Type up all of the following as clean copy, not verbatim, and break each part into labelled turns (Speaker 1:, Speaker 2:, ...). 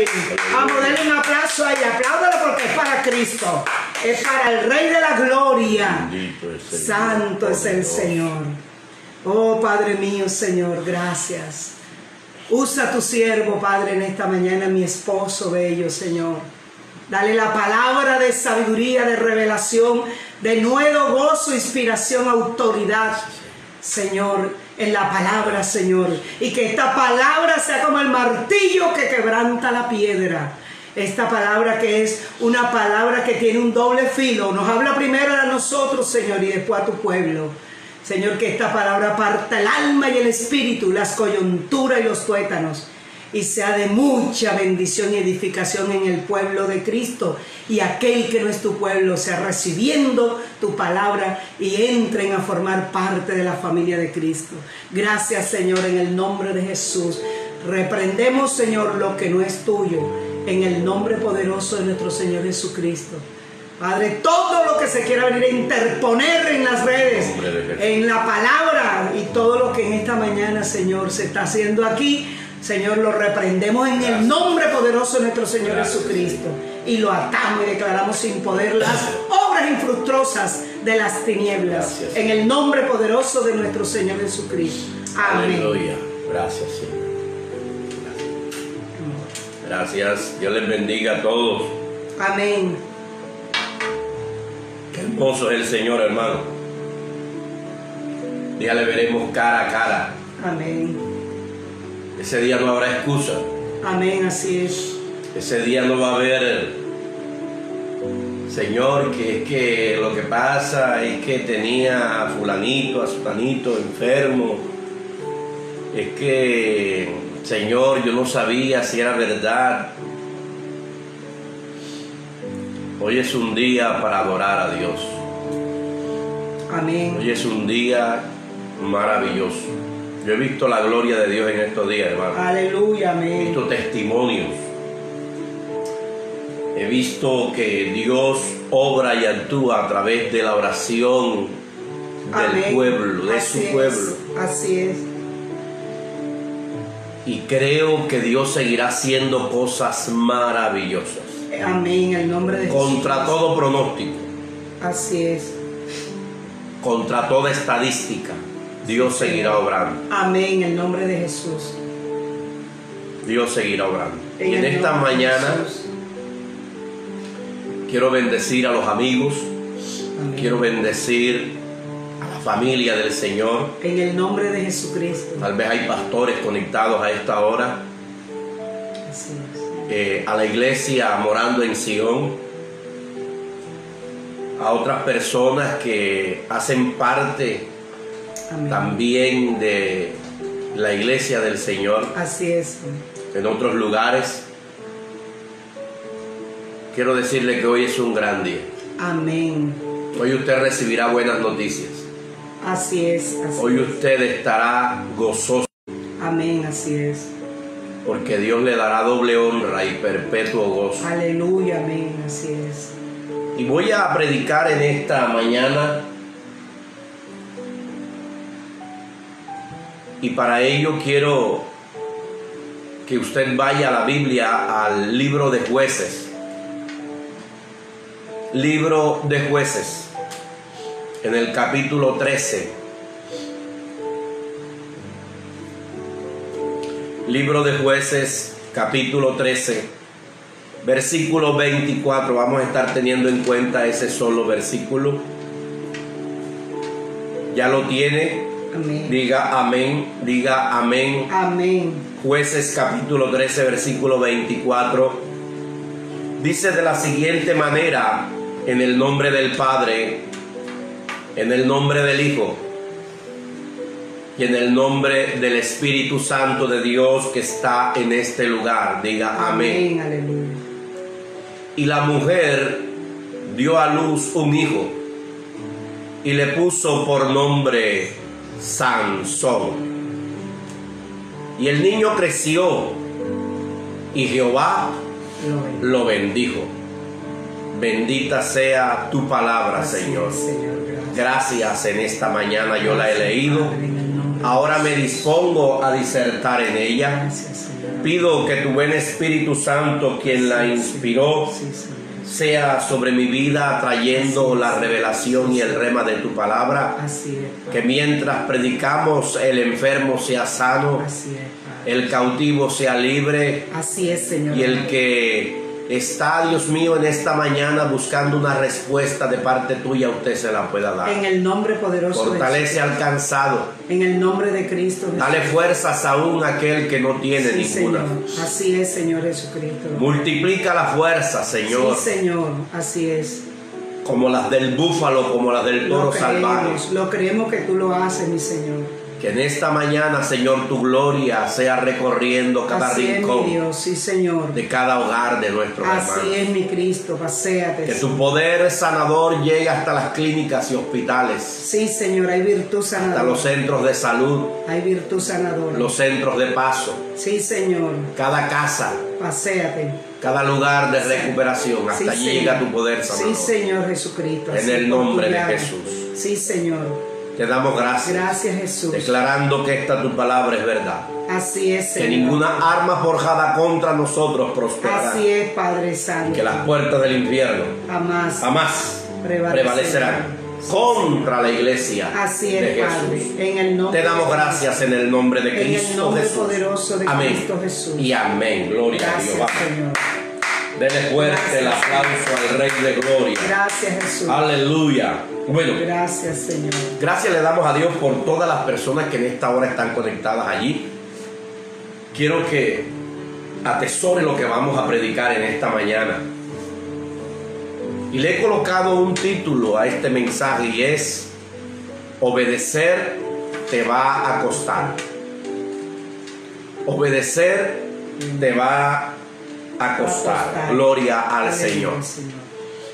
Speaker 1: Rey. Vamos a darle un aplauso ahí, apláudalo porque es para Cristo, es para el Rey de la Gloria. Santo es el Señor. Oh Padre mío, Señor, gracias. Usa a tu siervo, Padre, en esta mañana, mi esposo bello, Señor. Dale la palabra de sabiduría, de revelación, de nuevo gozo, inspiración, autoridad, Señor, en la palabra, Señor. Y que esta palabra sea como el martillo que quebranta la piedra. Esta palabra que es una palabra que tiene un doble filo. Nos habla primero a nosotros, Señor, y después a tu pueblo. Señor, que esta palabra parta el alma y el espíritu, las coyunturas y los tuétanos, y sea de mucha bendición y edificación en el pueblo de Cristo, y aquel que no es tu pueblo sea recibiendo tu palabra y entren a formar parte de la familia de Cristo. Gracias, Señor, en el nombre de Jesús. Reprendemos, Señor, lo que no es tuyo, en el nombre poderoso de nuestro Señor Jesucristo. Padre, todo lo que se quiera venir a interponer en las redes, en la palabra, y todo lo que en esta mañana, Señor, se está haciendo aquí, Señor, lo reprendemos en el nombre poderoso de nuestro Señor Jesucristo, y lo atamos y declaramos sin poder las obras infructuosas de las tinieblas, en el nombre poderoso de nuestro Señor Jesucristo. Amén.
Speaker 2: Aleluya. Gracias, Señor. Gracias. Dios les bendiga a todos.
Speaker 1: Amén.
Speaker 2: Qué hermoso es el Señor, hermano. Ya le veremos cara a cara.
Speaker 1: Amén.
Speaker 2: Ese día no habrá excusa.
Speaker 1: Amén, así es.
Speaker 2: Ese día no va a haber, Señor, que es que lo que pasa es que tenía a fulanito, a sutanito enfermo. Es que, Señor, yo no sabía si era verdad. Hoy es un día para adorar a Dios.
Speaker 1: Amén.
Speaker 2: Hoy es un día maravilloso. Yo he visto la gloria de Dios en estos días, hermano.
Speaker 1: Aleluya, amén.
Speaker 2: He visto testimonios. He visto que Dios obra y actúa a través de la oración del
Speaker 1: Amén.
Speaker 2: pueblo, de
Speaker 1: Así
Speaker 2: su pueblo.
Speaker 1: Así es.
Speaker 2: Y creo que Dios seguirá haciendo cosas maravillosas.
Speaker 1: Amén, en el nombre de Jesús.
Speaker 2: Contra todo pronóstico.
Speaker 1: Así es.
Speaker 2: Contra toda estadística. Dios seguirá obrando.
Speaker 1: Amén, en el nombre de Jesús.
Speaker 2: Dios seguirá obrando. Y en esta mañana quiero bendecir a los amigos.
Speaker 1: Amén.
Speaker 2: Quiero bendecir a la familia del Señor.
Speaker 1: En el nombre de Jesucristo.
Speaker 2: Tal vez hay pastores conectados a esta hora.
Speaker 1: Así es.
Speaker 2: A la iglesia Morando en Sion. A otras personas que hacen parte
Speaker 1: Amén.
Speaker 2: también de la iglesia del Señor.
Speaker 1: Así es.
Speaker 2: En otros lugares. Quiero decirle que hoy es un gran día.
Speaker 1: Amén.
Speaker 2: Hoy usted recibirá buenas noticias.
Speaker 1: Así es. Así
Speaker 2: Hoy
Speaker 1: es.
Speaker 2: usted estará gozoso.
Speaker 1: Amén, así es.
Speaker 2: Porque Dios le dará doble honra y perpetuo gozo.
Speaker 1: Aleluya, amén, así es.
Speaker 2: Y voy a predicar en esta mañana. Y para ello quiero que usted vaya a la Biblia, al libro de Jueces. Libro de Jueces, en el capítulo 13. Libro de Jueces, capítulo 13, versículo 24. Vamos a estar teniendo en cuenta ese solo versículo. ¿Ya lo tiene?
Speaker 1: Amén.
Speaker 2: Diga amén, diga amén.
Speaker 1: Amén.
Speaker 2: Jueces capítulo 13, versículo 24. Dice de la siguiente manera: en el nombre del Padre, en el nombre del Hijo y en el nombre del Espíritu Santo de Dios que está en este lugar. Diga amén.
Speaker 1: Amén, aleluya.
Speaker 2: Y la mujer dio a luz un hijo y le puso por nombre Sansón. Y el niño creció y Jehová lo bendijo. Bendita sea tu palabra, Señor. Gracias en esta mañana, yo la he leído. Ahora me dispongo a disertar en ella. Pido que tu buen Espíritu Santo, quien la inspiró, sea sobre mi vida trayendo la revelación y el rema de tu palabra. Que mientras predicamos, el enfermo sea sano, el cautivo sea libre.
Speaker 1: Así es, Señor.
Speaker 2: Y el que está, Dios mío, en esta mañana buscando una respuesta de parte tuya, usted se la pueda dar.
Speaker 1: En el nombre poderoso de
Speaker 2: Fortalece al cansado.
Speaker 1: En el nombre de Cristo Jesús.
Speaker 2: Dale fuerzas aún a aquel que no tiene ninguna.
Speaker 1: Señor. Así es, Señor Jesucristo.
Speaker 2: Multiplica la fuerza, Señor.
Speaker 1: Sí, Señor. Así es.
Speaker 2: Como las del búfalo, como las del toro salvaje.
Speaker 1: Lo creemos que tú lo haces, mi Señor.
Speaker 2: Que en esta mañana, Señor, tu gloria sea recorriendo cada rincón.
Speaker 1: Es, mi Dios. Sí, Señor.
Speaker 2: De cada hogar de nuestros hermanos.
Speaker 1: Así es, mi Cristo. Paséate.
Speaker 2: Que tu poder sanador llegue hasta las clínicas y hospitales.
Speaker 1: Sí, Señor. Hay virtud sanadora.
Speaker 2: Hasta los centros de salud.
Speaker 1: Hay virtud sanadora.
Speaker 2: Los centros de paso.
Speaker 1: Sí, Señor.
Speaker 2: Cada casa.
Speaker 1: Paséate.
Speaker 2: Cada lugar de recuperación. Hasta allí llega tu poder sanador.
Speaker 1: Sí, Señor Jesucristo.
Speaker 2: En el nombre de Jesús.
Speaker 1: Sí, Señor.
Speaker 2: Te damos gracias.
Speaker 1: Gracias, Jesús.
Speaker 2: Declarando que esta tu palabra es verdad.
Speaker 1: Así es, Señor.
Speaker 2: Que ninguna arma forjada contra nosotros prosperará.
Speaker 1: Así es, Padre Santo.
Speaker 2: Que las puertas del infierno
Speaker 1: jamás
Speaker 2: prevalecerán contra la iglesia.
Speaker 1: Así es,
Speaker 2: de Jesús.
Speaker 1: Padre. En el nombre
Speaker 2: te damos gracias en el nombre de Cristo
Speaker 1: en el nombre
Speaker 2: Jesús.
Speaker 1: Poderoso de
Speaker 2: amén.
Speaker 1: Cristo Jesús.
Speaker 2: Y amén. Gloria
Speaker 1: gracias,
Speaker 2: a Dios.
Speaker 1: Señor.
Speaker 2: Dele fuerte el aplauso al Rey de Gloria.
Speaker 1: Gracias, Jesús.
Speaker 2: Aleluya. Bueno,
Speaker 1: gracias, Señor.
Speaker 2: Gracias le damos a Dios por todas las personas que en esta hora están conectadas allí. Quiero que atesore lo que vamos a predicar en esta mañana. Y le he colocado un título a este mensaje y es: obedecer te va a costar. Obedecer te va a costar. Gloria al Señor.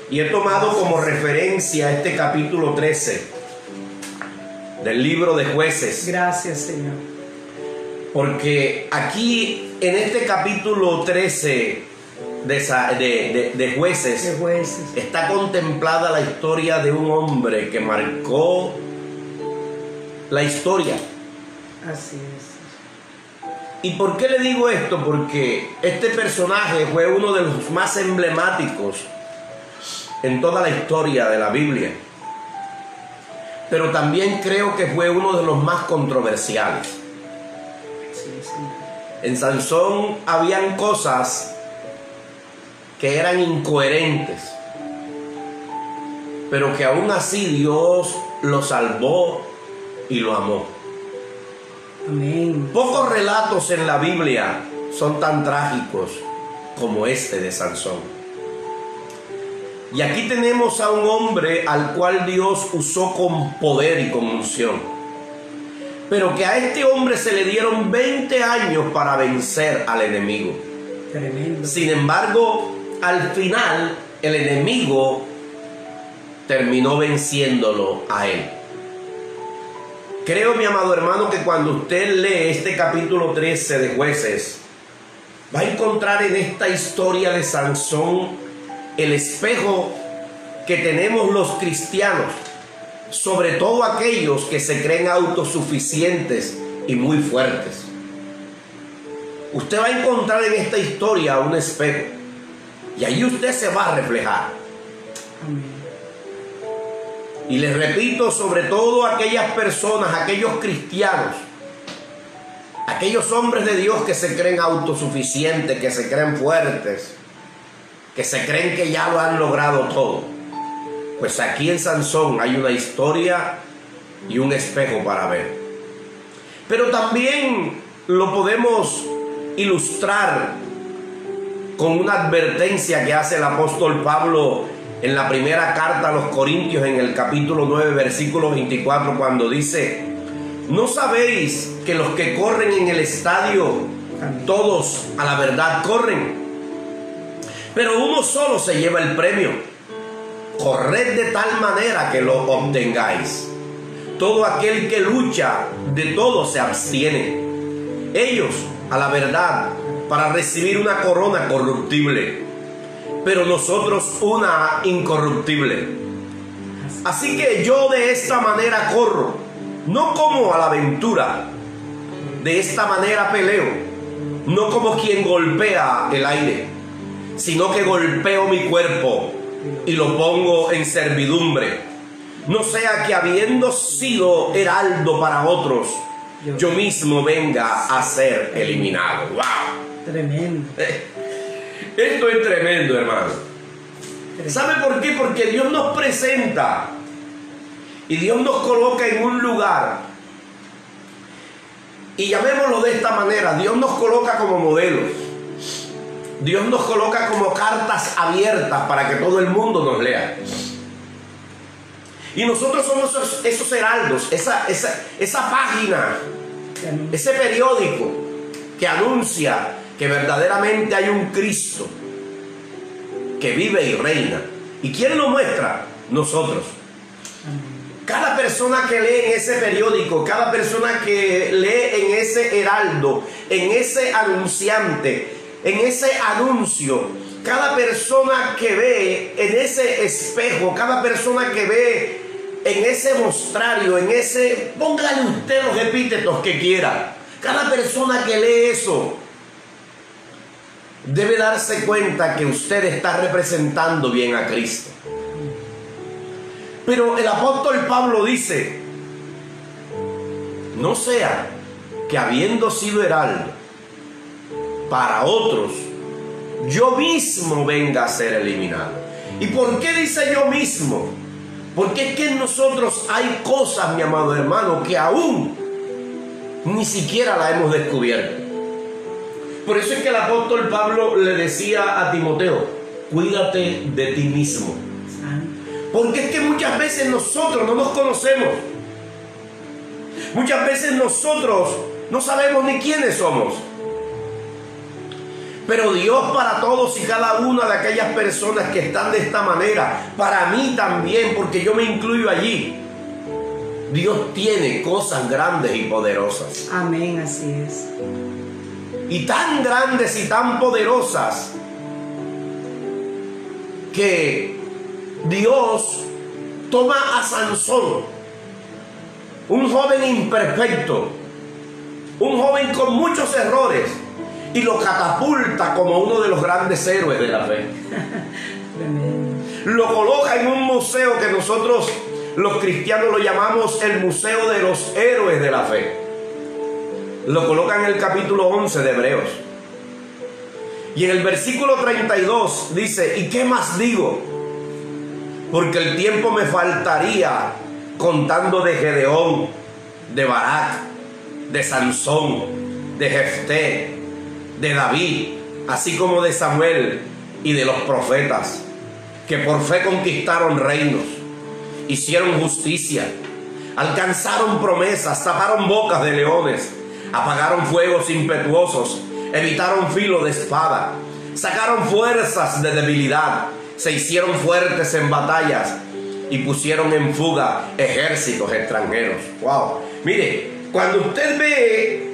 Speaker 2: Y he tomado como referencia este capítulo 13 del libro de Jueces.
Speaker 1: Gracias, Señor.
Speaker 2: Porque aquí en este capítulo 13 de Jueces está contemplada la historia de un hombre que marcó la historia.
Speaker 1: Así es.
Speaker 2: ¿Y por qué le digo esto? Porque este personaje fue uno de los más emblemáticos en toda la historia de la Biblia, pero también creo que fue uno de los más controversiales. En Sansón habían cosas que eran incoherentes, pero que aún así Dios lo salvó y lo amó.
Speaker 1: Amén.
Speaker 2: Pocos relatos en la Biblia son tan trágicos como este de Sansón. Y aquí tenemos a un hombre al cual Dios usó con poder y con unción. Pero que a este hombre se le dieron 20 años para vencer al enemigo.
Speaker 1: Tremendo.
Speaker 2: Sin embargo, al final, el enemigo terminó venciéndolo a él. Creo, mi amado hermano, que cuando usted lee este capítulo 13 de Jueces, va a encontrar en esta historia de Sansón el espejo que tenemos los cristianos, sobre todo aquellos que se creen autosuficientes y muy fuertes. Usted va a encontrar en esta historia un espejo y allí usted se va a reflejar.
Speaker 1: Amén.
Speaker 2: Y les repito, sobre todo aquellas personas, aquellos cristianos, aquellos hombres de Dios que se creen autosuficientes, que se creen fuertes, que se creen que ya lo han logrado todo. Pues aquí en Sansón hay una historia y un espejo para ver. Pero también lo podemos ilustrar con una advertencia que hace el apóstol Pablo en la primera carta a los Corintios, en el capítulo 9, versículo 24, cuando dice: ¿no sabéis que los que corren en el estadio, todos a la verdad corren? Pero uno solo se lleva el premio. Corred de tal manera que lo obtengáis. Todo aquel que lucha, de todo se abstiene. Ellos, a la verdad, para recibir una corona corruptible, pero nosotros una incorruptible. Así que yo de esta manera corro, no como a la aventura. De esta manera peleo, no como quien golpea el aire, sino que golpeo mi cuerpo y lo pongo en servidumbre. No sea que habiendo sido heraldo para otros, yo mismo venga a ser eliminado. ¡Wow!
Speaker 1: Tremendo.
Speaker 2: Esto es tremendo, hermano. ¿Sabe por qué? Porque Dios nos presenta y Dios nos coloca en un lugar. Y llamémoslo de esta manera: Dios nos coloca como modelos. Dios nos coloca como cartas abiertas para que todo el mundo nos lea. Y nosotros somos esos heraldos, esa página, ese periódico que anuncia que verdaderamente hay un Cristo que vive y reina. ¿Y quién lo muestra? Nosotros. Cada persona que lee en ese periódico, cada persona que lee en ese heraldo, en ese anunciante, en ese anuncio, cada persona que ve en ese espejo, cada persona que ve en ese mostrario, en ese, póngale usted los epítetos que quiera, cada persona que lee eso debe darse cuenta que usted está representando bien a Cristo. Pero el apóstol Pablo dice: no sea que habiendo sido heraldo para otros, yo mismo venga a ser eliminado. ¿Y por qué dice yo mismo? Porque es que en nosotros hay cosas, mi amado hermano, que aún ni siquiera la hemos descubierto. Por eso es que el apóstol Pablo le decía a Timoteo: cuídate de ti mismo. Porque es que muchas veces nosotros no nos conocemos. Muchas veces nosotros no sabemos ni quiénes somos. Pero Dios, para todos y cada una de aquellas personas que están de esta manera, para mí también, porque yo me incluyo allí, Dios tiene cosas grandes y poderosas.
Speaker 1: Amén, así es.
Speaker 2: Y tan grandes y tan poderosas que Dios toma a Sansón, un joven imperfecto, un joven con muchos errores, y lo catapulta como uno de los grandes héroes de la fe. Lo coloca en un museo que nosotros los cristianos lo llamamos el Museo de los Héroes de la Fe. Lo coloca en el capítulo 11 de Hebreos. Y en el versículo 32 dice: ¿y qué más digo? Porque el tiempo me faltaría contando de Gedeón, de Barak, de Sansón, de Jefté, de David, así como de Samuel y de los profetas, que por fe conquistaron reinos, hicieron justicia, alcanzaron promesas, taparon bocas de leones, apagaron fuegos impetuosos, evitaron filo de espada, sacaron fuerzas de debilidad, se hicieron fuertes en batallas y pusieron en fuga ejércitos extranjeros. Wow. Mire, cuando usted ve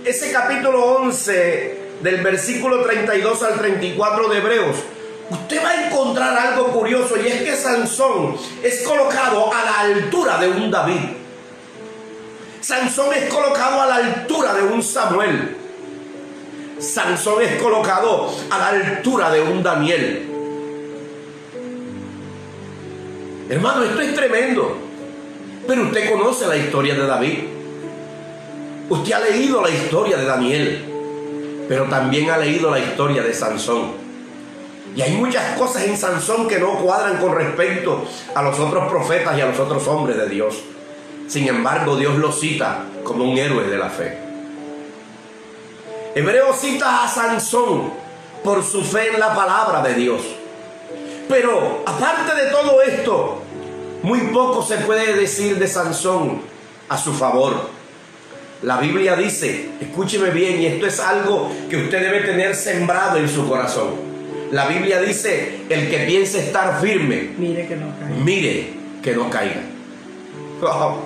Speaker 2: ese capítulo 11 del versículo 32 al 34 de Hebreos, usted va a encontrar algo curioso, y es que Sansón es colocado a la altura de un David. Sansón es colocado a la altura de un Samuel. Sansón es colocado a la altura de un Daniel. Hermano, esto es tremendo. Pero usted conoce la historia de David. Usted ha leído la historia de Daniel, pero también ha leído la historia de Sansón. Y hay muchas cosas en Sansón que no cuadran con respecto a los otros profetas y a los otros hombres de Dios. Sin embargo, Dios lo cita como un héroe de la fe. Hebreo cita a Sansón por su fe en la palabra de Dios. Pero aparte de todo esto, muy poco se puede decir de Sansón a su favor. La Biblia dice, escúcheme bien, y esto es algo que usted debe tener sembrado en su corazón. La Biblia dice: el que piense estar firme,
Speaker 1: mire que no caiga.
Speaker 2: Mire que no caiga. Wow.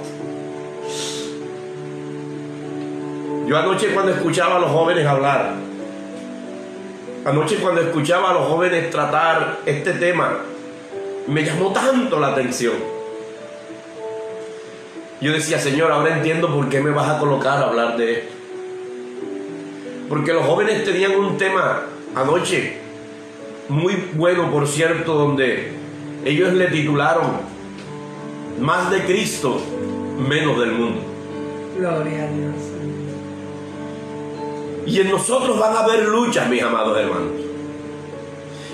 Speaker 2: Yo anoche, cuando escuchaba a los jóvenes hablar, anoche cuando escuchaba a los jóvenes tratar este tema, me llamó tanto la atención. Yo decía: Señor, ahora entiendo por qué me vas a colocar a hablar de esto. Porque los jóvenes tenían un tema anoche muy bueno, por cierto, donde ellos le titularon Más de Cristo, menos del mundo.
Speaker 1: Gloria a Dios.
Speaker 2: Y en nosotros van a haber luchas, mis amados hermanos.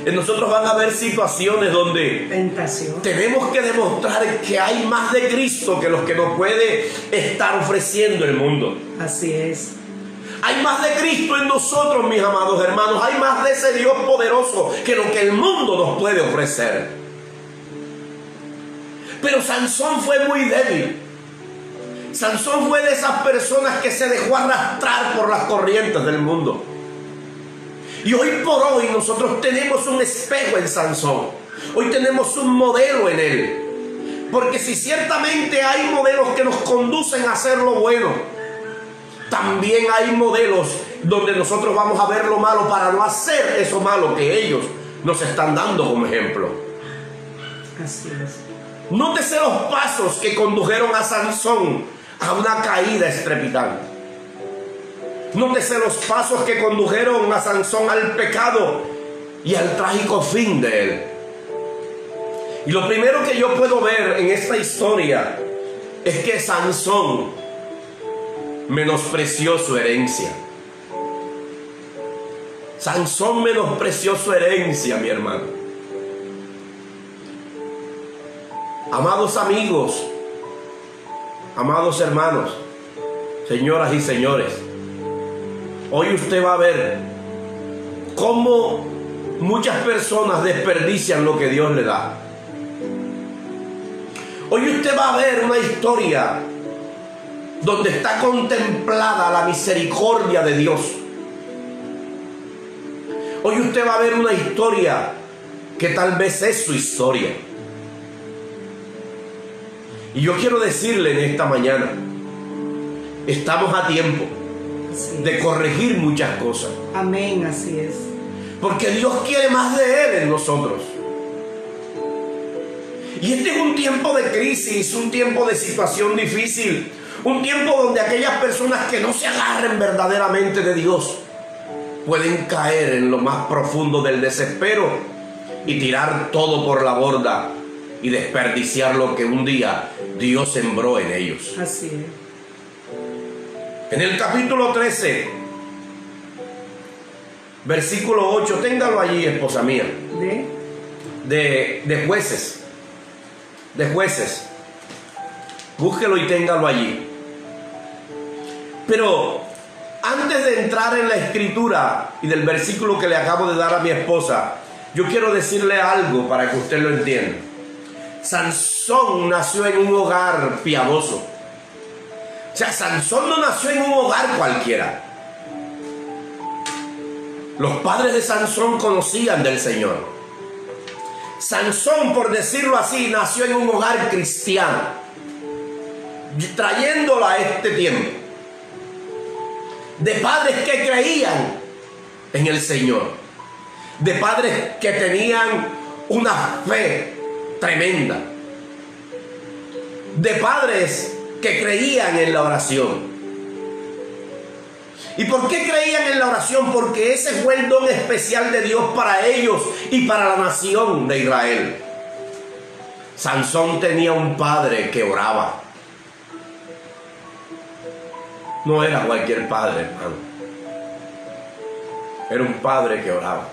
Speaker 2: En nosotros van a haber situaciones donde
Speaker 1: Tentación.
Speaker 2: tenemos que demostrar que hay más de Cristo que los que nos puede estar ofreciendo el mundo.
Speaker 1: Así es.
Speaker 2: Hay más de Cristo en nosotros, mis amados hermanos. Hay más de ese Dios poderoso que lo que el mundo nos puede ofrecer. Pero Sansón fue muy débil. Sansón fue de esas personas que se dejó arrastrar por las corrientes del mundo. Y hoy por hoy nosotros tenemos un espejo en Sansón. Hoy tenemos un modelo en él. Porque si ciertamente hay modelos que nos conducen a hacer lo bueno, también hay modelos donde nosotros vamos a ver lo malo para no hacer eso malo que ellos nos están dando como ejemplo.
Speaker 1: Así es.
Speaker 2: Nótese los pasos que condujeron a Sansón a una caída estrepitante. Nótese los pasos que condujeron a Sansón al pecado y al trágico fin de él. Y lo primero que yo puedo ver en esta historia es que Sansón menospreció su herencia. Sansón menospreció su herencia, mi hermano. Amados amigos, amados hermanos, señoras y señores, hoy usted va a ver cómo muchas personas desperdician lo que Dios le da. Hoy usted va a ver una historia donde está contemplada la misericordia de Dios. Hoy usted va a ver una historia que tal vez es su historia. Y yo quiero decirle en esta mañana, estamos a tiempo de corregir muchas cosas.
Speaker 1: Amén, así es.
Speaker 2: Porque Dios quiere más de Él en nosotros. Y este es un tiempo de crisis, un tiempo de situación difícil, un tiempo donde aquellas personas que no se agarren verdaderamente de Dios pueden caer en lo más profundo del desespero y tirar todo por la borda y desperdiciar lo que un día Dios sembró en ellos.
Speaker 1: Así es.
Speaker 2: En el capítulo 13, versículo 8, téngalo allí, esposa mía. De Jueces. De Jueces. Búsquelo y téngalo allí. Pero antes de entrar en la escritura y del versículo que le acabo de dar a mi esposa, yo quiero decirle algo para que usted lo entienda. Sansón nació en un hogar piadoso. O sea, Sansón no nació en un hogar cualquiera. Los padres de Sansón conocían del Señor. Sansón, por decirlo así, nació en un hogar cristiano, trayéndolo a este tiempo, de padres que creían en el Señor, de padres que tenían una fe tremenda, de padres que creían en la oración. ¿Y por qué creían en la oración? Porque ese fue el don especial de Dios para ellos y para la nación de Israel. Sansón tenía un padre que oraba. No era cualquier padre, hermano. Era un padre que oraba.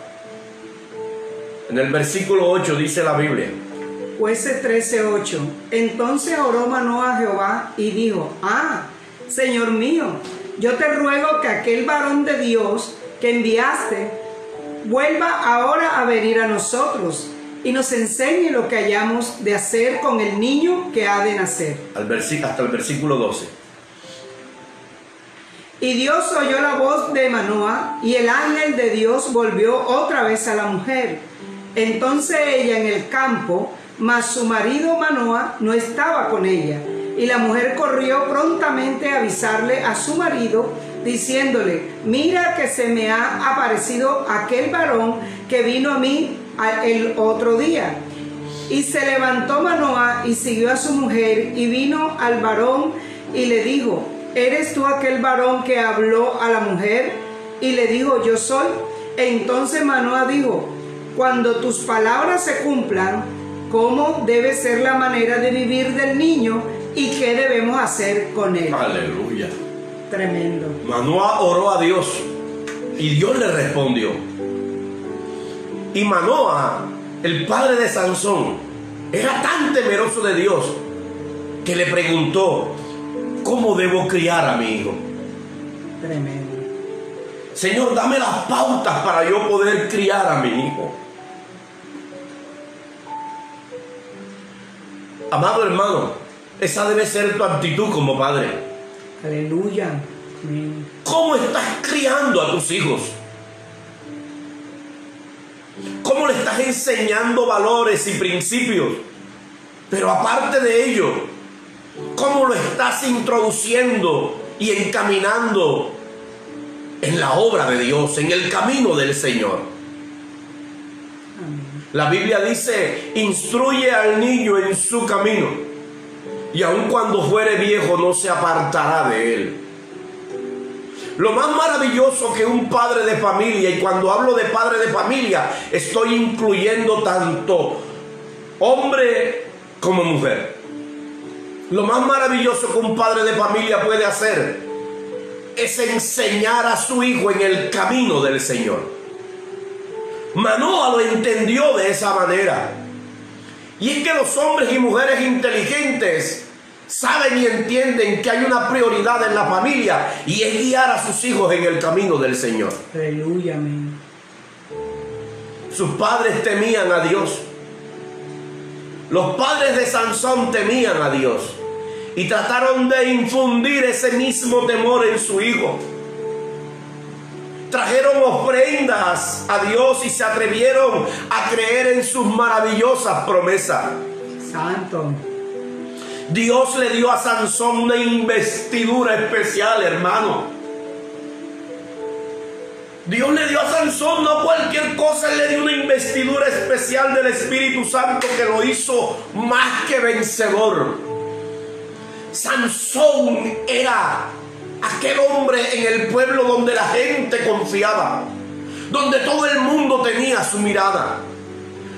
Speaker 2: En el versículo 8 dice la Biblia.
Speaker 1: Jueces 13:8. Entonces oró Manoah a Jehová y dijo: Señor mío, yo te ruego que aquel varón de Dios que enviaste vuelva ahora a venir a nosotros y nos enseñe lo que hayamos de hacer con el niño que ha de nacer.
Speaker 2: Hasta el versículo 12.
Speaker 1: Y Dios oyó la voz de Manoah, y el ángel de Dios volvió otra vez a la mujer. Entonces ella en el campo, mas su marido Manoah no estaba con ella. Y la mujer corrió prontamente a avisarle a su marido, diciéndole: mira que se me ha aparecido aquel varón que vino a mí el otro día. Y se levantó Manoah y siguió a su mujer, y vino al varón y le dijo: ¿eres tú aquel varón que habló a la mujer? Y le dijo, yo soy. Entonces Manoah dijo, cuando tus palabras se cumplan, ¿cómo debe ser la manera de vivir del niño y qué debemos hacer con él?
Speaker 2: Aleluya.
Speaker 1: Tremendo.
Speaker 2: Manoah oró a Dios y Dios le respondió. Y Manoah, el padre de Sansón, era tan temeroso de Dios que le preguntó, ¿cómo debo criar a mi hijo?
Speaker 1: Tremendo.
Speaker 2: Señor, dame las pautas para yo poder criar a mi hijo. Amado hermano, esa debe ser tu actitud como padre.
Speaker 1: Aleluya. Amén.
Speaker 2: ¿Cómo estás criando a tus hijos? ¿Cómo le estás enseñando valores y principios? Pero aparte de ello, ¿cómo lo estás introduciendo y encaminando en la obra de Dios, en el camino del Señor?
Speaker 1: Amén.
Speaker 2: La Biblia dice, instruye al niño en su camino, y aun cuando fuere viejo no se apartará de él. Lo más maravilloso que un padre de familia, y cuando hablo de padre de familia, estoy incluyendo tanto hombre como mujer. Lo más maravilloso que un padre de familia puede hacer es enseñar a su hijo en el camino del Señor. Manoah lo entendió de esa manera. Y es que los hombres y mujeres inteligentes saben y entienden que hay una prioridad en la familia y es guiar a sus hijos en el camino del Señor.
Speaker 1: Aleluya. Amén.
Speaker 2: Sus padres temían a Dios. Los padres de Sansón temían a Dios y trataron de infundir ese mismo temor en su hijo. Trajeron ofrendas a Dios y se atrevieron a creer en sus maravillosas promesas.
Speaker 1: Santo.
Speaker 2: Dios le dio a Sansón una investidura especial, hermano. Dios le dio a Sansón no cualquier cosa, Él le dio una investidura especial del Espíritu Santo que lo hizo más que vencedor. Sansón era aquel hombre en el pueblo donde la gente confiaba, donde todo el mundo tenía su mirada,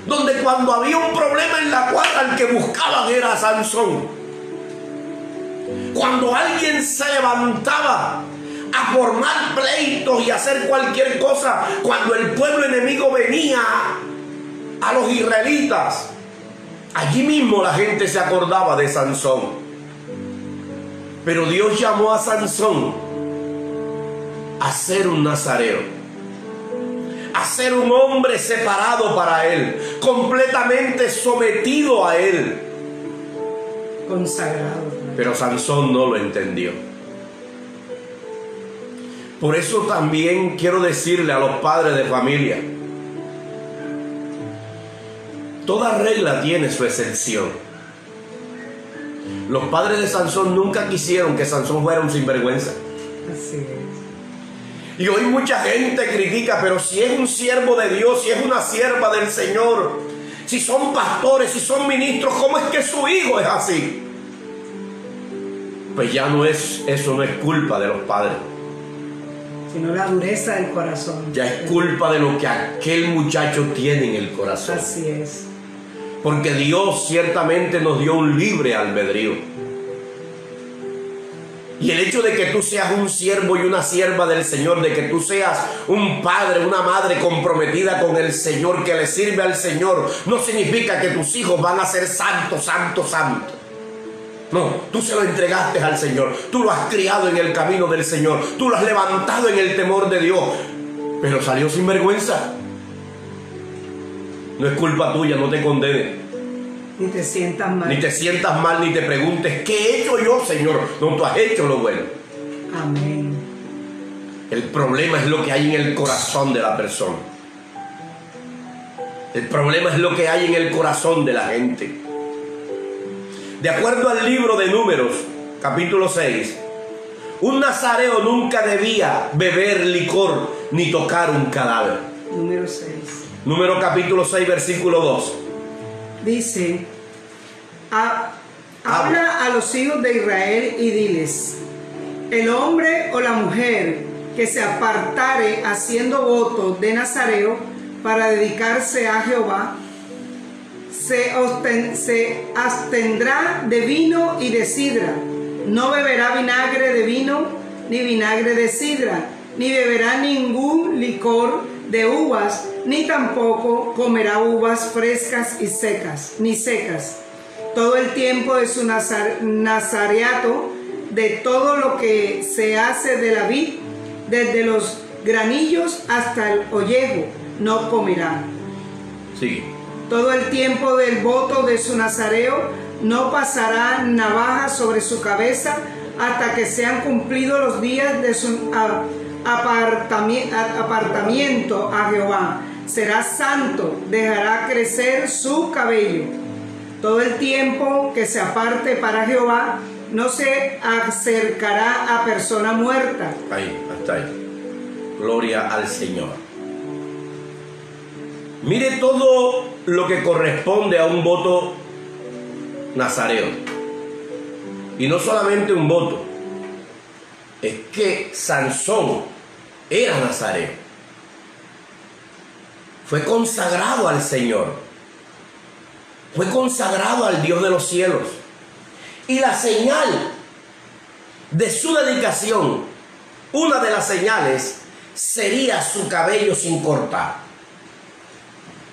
Speaker 2: donde cuando había un problema en la cuadra el que buscaban era a Sansón. Cuando alguien se levantaba a formar pleitos y hacer cualquier cosa, cuando el pueblo enemigo venía a los israelitas, allí mismo la gente se acordaba de Sansón. Pero Dios llamó a Sansón a ser un nazareo, a ser un hombre separado para Él, completamente sometido a Él,
Speaker 1: consagrado.
Speaker 2: Pero Sansón no lo entendió. Por eso también quiero decirle a los padres de familia, toda regla tiene su excepción. Los padres de Sansón nunca quisieron que Sansón fuera un sinvergüenza.
Speaker 1: Así es.
Speaker 2: Y hoy mucha gente critica, pero si es un siervo de Dios, si es una sierva del Señor, si son pastores, si son ministros, ¿cómo es que su hijo es así? Pues ya no es, eso no es culpa de los padres,
Speaker 1: sino la dureza del corazón.
Speaker 2: ya es culpa de lo que aquel muchacho tiene en el corazón.
Speaker 1: Así es.
Speaker 2: Porque Dios ciertamente nos dio un libre albedrío. Y el hecho de que tú seas un siervo y una sierva del Señor, de que tú seas un padre, una madre comprometida con el Señor, que le sirve al Señor, no significa que tus hijos van a ser santos, santos, santos. No, tú se lo entregaste al Señor, tú lo has criado en el camino del Señor, tú lo has levantado en el temor de Dios, pero salió sin vergüenza. No es culpa tuya, no te condenes.
Speaker 1: Ni te sientas mal.
Speaker 2: Ni te sientas mal, ni te preguntes, ¿qué he hecho yo, Señor? No, tú has hecho lo bueno.
Speaker 1: Amén.
Speaker 2: El problema es lo que hay en el corazón de la persona. El problema es lo que hay en el corazón de la gente. De acuerdo al libro de Números, capítulo 6, un nazareo nunca debía beber licor ni tocar un cadáver.
Speaker 1: Número 6.
Speaker 2: Número capítulo 6, versículo 2.
Speaker 1: Dice, habla a los hijos de Israel y diles, el hombre o la mujer que se apartare haciendo voto de nazareo para dedicarse a Jehová, se abstendrá de vino y de sidra, no beberá vinagre de vino ni vinagre de sidra, ni beberá ningún licor de uvas, ni tampoco comerá uvas frescas y secas, ni secas. Todo el tiempo de su nazareato, de todo lo que se hace de la vid, desde los granillos hasta el ollejo, no comerá.
Speaker 2: Sí.
Speaker 1: Todo el tiempo del voto de su nazareo, no pasará navaja sobre su cabeza hasta que sean cumplidos los días de su apartamiento a Jehová. Será santo, dejará crecer su cabello. Todo el tiempo que se aparte para Jehová, no se acercará a persona muerta.
Speaker 2: Ahí, hasta ahí. Gloria al Señor. Mire todo lo que corresponde a un voto nazareo. Y no solamente un voto, es que Sansón era nazareo. Fue consagrado al Señor. Fue consagrado al Dios de los cielos. Y la señal de su dedicación, una de las señales, sería su cabello sin cortar.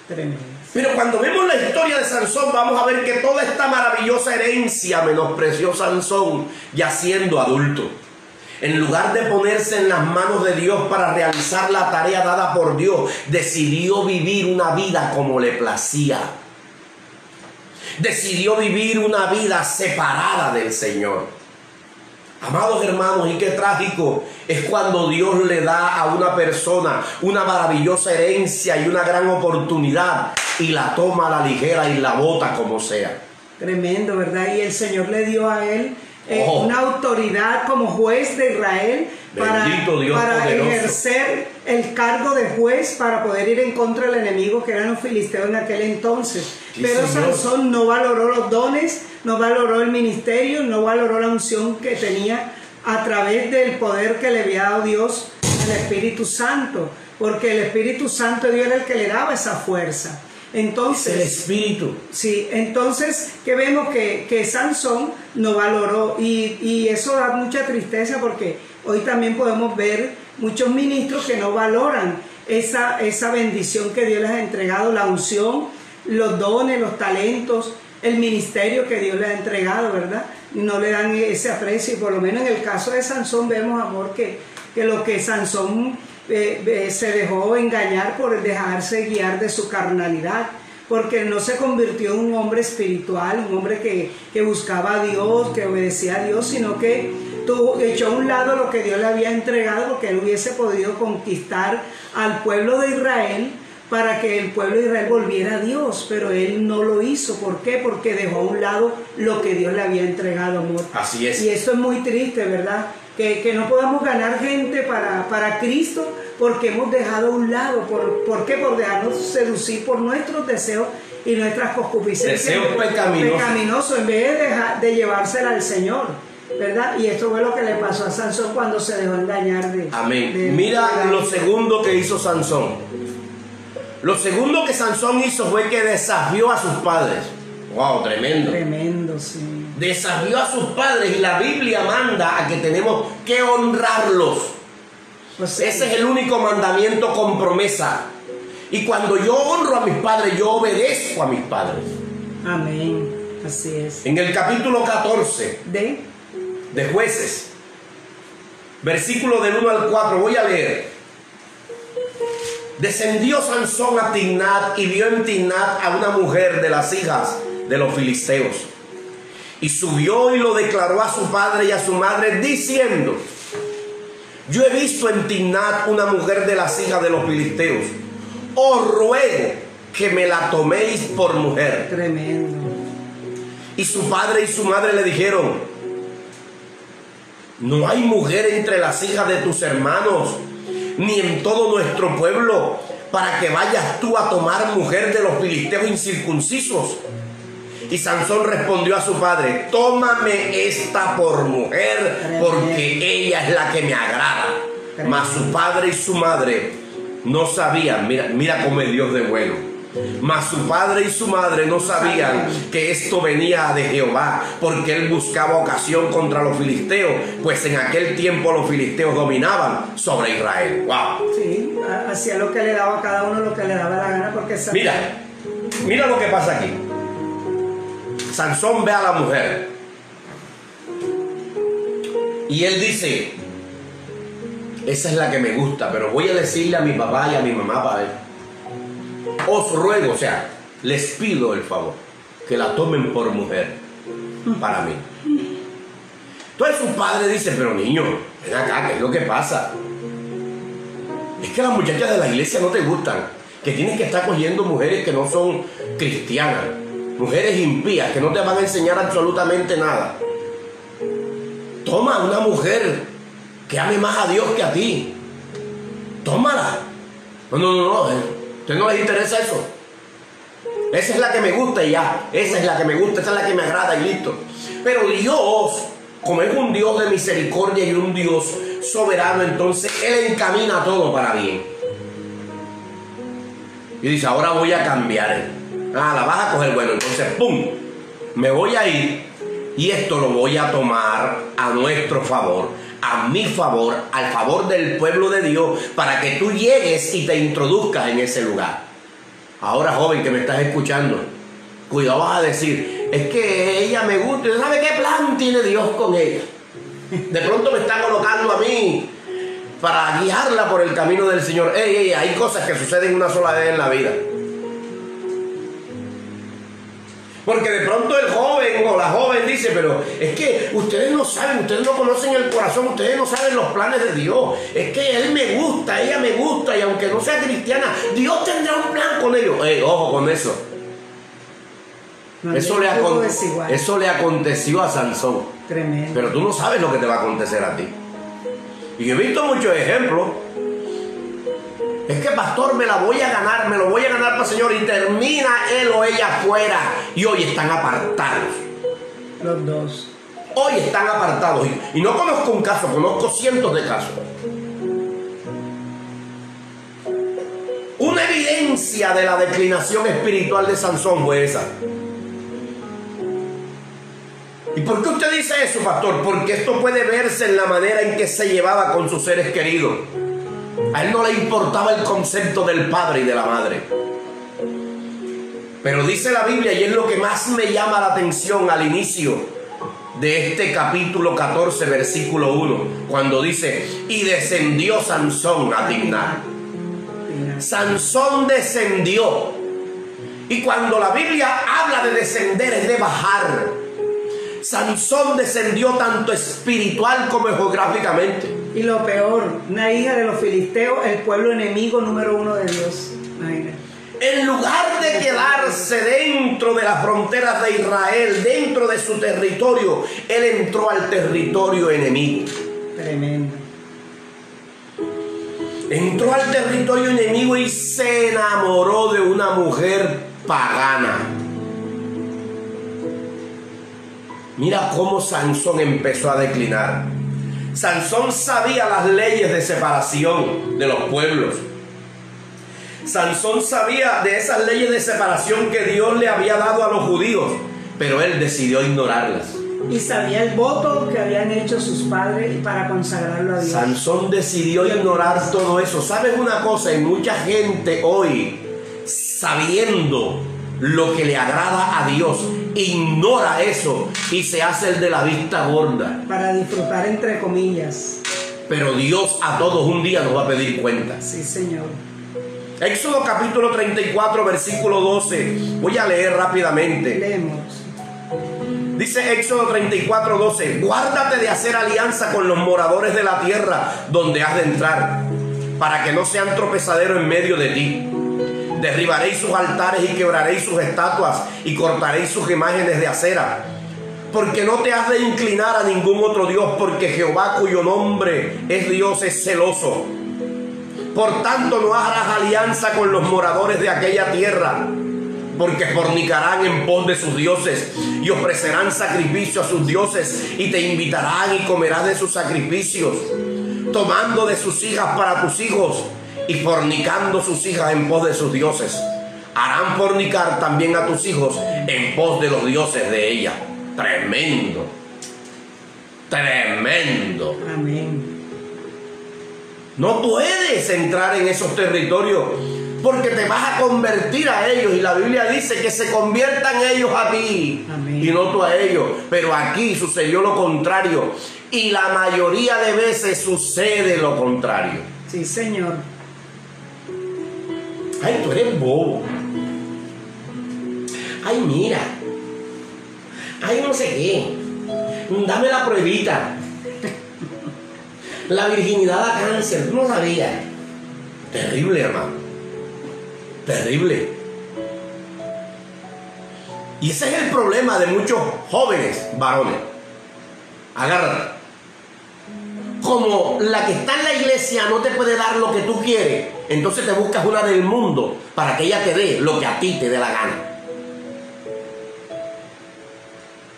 Speaker 1: Tremendo.
Speaker 2: Pero cuando vemos la historia de Sansón, vamos a ver que toda esta maravillosa herencia menospreció Sansón ya siendo adulto. En lugar de ponerse en las manos de Dios para realizar la tarea dada por Dios, decidió vivir una vida como le placía. Decidió vivir una vida separada del Señor. Amados hermanos, y qué trágico es cuando Dios le da a una persona una maravillosa herencia y una gran oportunidad y la toma a la ligera y la bota como sea.
Speaker 1: Tremendo, ¿verdad? Y el Señor le dio a él una autoridad como juez de Israel para ejercer el cargo de juez, para poder ir en contra del enemigo que eran los filisteos en aquel entonces.
Speaker 2: Sí,
Speaker 1: pero
Speaker 2: Señor.
Speaker 1: Sansón no valoró los dones, no valoró el ministerio, no valoró la unción que tenía a través del poder que le había dado Dios, el Espíritu Santo, porque el Espíritu Santo de Dios era el que le daba esa fuerza. Entonces,
Speaker 2: el Espíritu.
Speaker 1: Sí, entonces que vemos que Sansón no valoró y eso da mucha tristeza, porque hoy también podemos ver muchos ministros que no valoran esa bendición que Dios les ha entregado, la unción, los dones, los talentos, el ministerio que Dios les ha entregado, ¿verdad? No le dan ese aprecio, y por lo menos en el caso de Sansón vemos, amor, que lo que Sansón se dejó engañar por dejarse guiar de su carnalidad, porque no se convirtió en un hombre espiritual, un hombre que buscaba a Dios, que obedecía a Dios, sino que echó a un lado lo que Dios le había entregado, porque él hubiese podido conquistar al pueblo de Israel para que el pueblo de Israel volviera a Dios, pero él no lo hizo. ¿Por qué? Porque dejó a un lado lo que Dios le había entregado, amor.
Speaker 2: Así es.
Speaker 1: Y esto es muy triste, ¿verdad? Que no podamos ganar gente para Cristo porque hemos dejado a un lado. ¿Por qué? Por dejarnos seducir por nuestros deseos y nuestras concupiscencias.
Speaker 2: Deseos
Speaker 1: pecaminosos en vez de llevársela al Señor, ¿verdad? Y esto fue lo que le pasó a Sansón cuando se dejó engañar de...
Speaker 2: Amén. Mira lo segundo que hizo Sansón. Lo segundo que Sansón hizo fue que desafió a sus padres. Wow, tremendo.
Speaker 1: Tremendo, sí.
Speaker 2: Desafió a sus padres, y la Biblia manda a que tenemos que honrarlos.
Speaker 1: Pues,
Speaker 2: ese es el único mandamiento con promesa. Y cuando yo honro a mis padres, yo obedezco a mis padres.
Speaker 1: Amén. Así es.
Speaker 2: En el capítulo 14 de Jueces, versículo del 1 al 4, voy a leer. Descendió Sansón a Timnat y vio en Timnat a una mujer de las hijas de los filisteos. Y subió y lo declaró a su padre y a su madre, diciendo: yo he visto en Timnat una mujer de las hijas de los filisteos. Os ruego que me la toméis por mujer.
Speaker 1: Tremendo.
Speaker 2: Y su padre y su madre le dijeron: no hay mujer entre las hijas de tus hermanos, ni en todo nuestro pueblo, para que vayas tú a tomar mujer de los filisteos incircuncisos. Y Sansón respondió a su padre: tómame esta por mujer, porque ella es la que me agrada. Mas su padre y su madre no sabían, mira cómo es Dios de bueno. Mas su padre y su madre no sabían que esto venía de Jehová, porque él buscaba ocasión contra los filisteos, pues en aquel tiempo los filisteos dominaban sobre Israel. Wow.
Speaker 1: Sí, hacía lo que le daba a cada uno, lo que le daba la gana, porque
Speaker 2: mira lo que pasa aquí. Sansón ve a la mujer y él dice: esa es la que me gusta, pero voy a decirle a mi papá y a mi mamá para ver. Os ruego, o sea, les pido el favor que la tomen por mujer para mí. Entonces su padre dice: pero niño, ven acá, ¿qué es lo que pasa? Es que las muchachas de la iglesia no te gustan, que tienes que estar cogiendo mujeres que no son cristianas, mujeres impías, que no te van a enseñar absolutamente nada. Toma una mujer que ame más a Dios que a ti. Tómala. No. ¿A usted no les interesa eso? Esa es la que me gusta y ya. Esa es la que me gusta, esa es la que me agrada y listo. Pero Dios, como es un Dios de misericordia y un Dios soberano, entonces Él encamina todo para bien. Y dice: ahora voy a cambiar. La vas a coger. Bueno, entonces, ¡pum! Me voy a ir y esto lo voy a tomar a nuestro favor, a mi favor, al favor del pueblo de Dios, para que tú llegues y te introduzcas en ese lugar. Ahora, joven que me estás escuchando, cuidado, vas a decir: es que ella me gusta. ¿Sabe qué plan tiene Dios con ella? De pronto me está colocando a mí para guiarla por el camino del Señor. Hay cosas que suceden una sola vez en la vida. Porque de pronto el joven o la joven dice: pero es que ustedes no saben, ustedes no conocen el corazón, ustedes no saben los planes de Dios. Es que él me gusta, ella me gusta, y aunque no sea cristiana, Dios tendrá un plan con ellos. Ojo con eso. Eso le aconteció a Sansón.
Speaker 1: Tremendo.
Speaker 2: Pero tú no sabes lo que te va a acontecer a ti. Y yo he visto muchos ejemplos. Es que, pastor, me lo voy a ganar para el Señor, y termina él o ella afuera, y hoy están apartados.
Speaker 1: Los dos.
Speaker 2: Hoy están apartados. Y no conozco un caso, conozco cientos de casos. Una evidencia de la declinación espiritual de Sansón fue esa. ¿Y por qué usted dice eso, pastor? Porque esto puede verse en la manera en que se llevaba con sus seres queridos. A él no le importaba el concepto del padre y de la madre. Pero dice la Biblia, y es lo que más me llama la atención al inicio de este capítulo 14, versículo 1, cuando dice: y descendió Sansón a Timnat. Sansón descendió. Y cuando la Biblia habla de descender, es de bajar. Sansón descendió tanto espiritual como geográficamente.
Speaker 1: Y lo peor, una hija de los filisteos, el pueblo enemigo número 1 de Dios. Imagínate.
Speaker 2: En lugar de quedarse dentro de las fronteras de Israel, dentro de su territorio, él entró al territorio enemigo.
Speaker 1: Tremendo.
Speaker 2: Entró al territorio enemigo y se enamoró de una mujer pagana. Mira cómo Sansón empezó a declinar. Sansón sabía las leyes de separación de los pueblos. Sansón sabía de esas leyes de separación que Dios le había dado a los judíos, pero él decidió ignorarlas.
Speaker 1: Y sabía el voto que habían hecho sus padres para consagrarlo a Dios.
Speaker 2: Sansón decidió ignorar todo eso. ¿Sabes una cosa? Hay mucha gente hoy, sabiendo lo que le agrada a Dios, ignora eso y se hace el de la vista gorda.
Speaker 1: Para disfrutar, entre comillas.
Speaker 2: Pero Dios a todos un día nos va a pedir cuentas.
Speaker 1: Sí, Señor.
Speaker 2: Éxodo capítulo 34, versículo 12. Voy a leer rápidamente.
Speaker 1: Leemos.
Speaker 2: Dice Éxodo 34, 12: guárdate de hacer alianza con los moradores de la tierra donde has de entrar, para que no sean tropezadero en medio de ti. Derribaréis sus altares y quebraréis sus estatuas y cortaréis sus imágenes de acera. Porque no te has de inclinar a ningún otro Dios, porque Jehová, cuyo nombre es Dios, es celoso. Por tanto, no harás alianza con los moradores de aquella tierra, porque fornicarán en pos de sus dioses y ofrecerán sacrificio a sus dioses y te invitarán y comerás de sus sacrificios. tomando de sus hijas para tus hijos y fornicando sus hijas en pos de sus dioses. Harán fornicar también a tus hijos en pos de los dioses de ella. Tremendo. Tremendo.
Speaker 1: Amén.
Speaker 2: No puedes entrar en esos territorios porque te vas a convertir a ellos. Y la Biblia dice que se conviertan ellos a ti.
Speaker 1: Amén.
Speaker 2: Y no tú a ellos. Pero aquí sucedió lo contrario. Y la mayoría de veces sucede lo contrario.
Speaker 1: Sí, Señor.
Speaker 2: Ay, tú eres bobo. Ay, mira. Ay, no sé qué. Dame la pruebita. La virginidad da cáncer. Tú no sabías. Terrible, hermano. Terrible. Y ese es el problema de muchos jóvenes varones. Agárrate. Como la que está en la iglesia no te puede dar lo que tú quieres, entonces te buscas una del mundo para que ella te dé lo que a ti te dé la gana.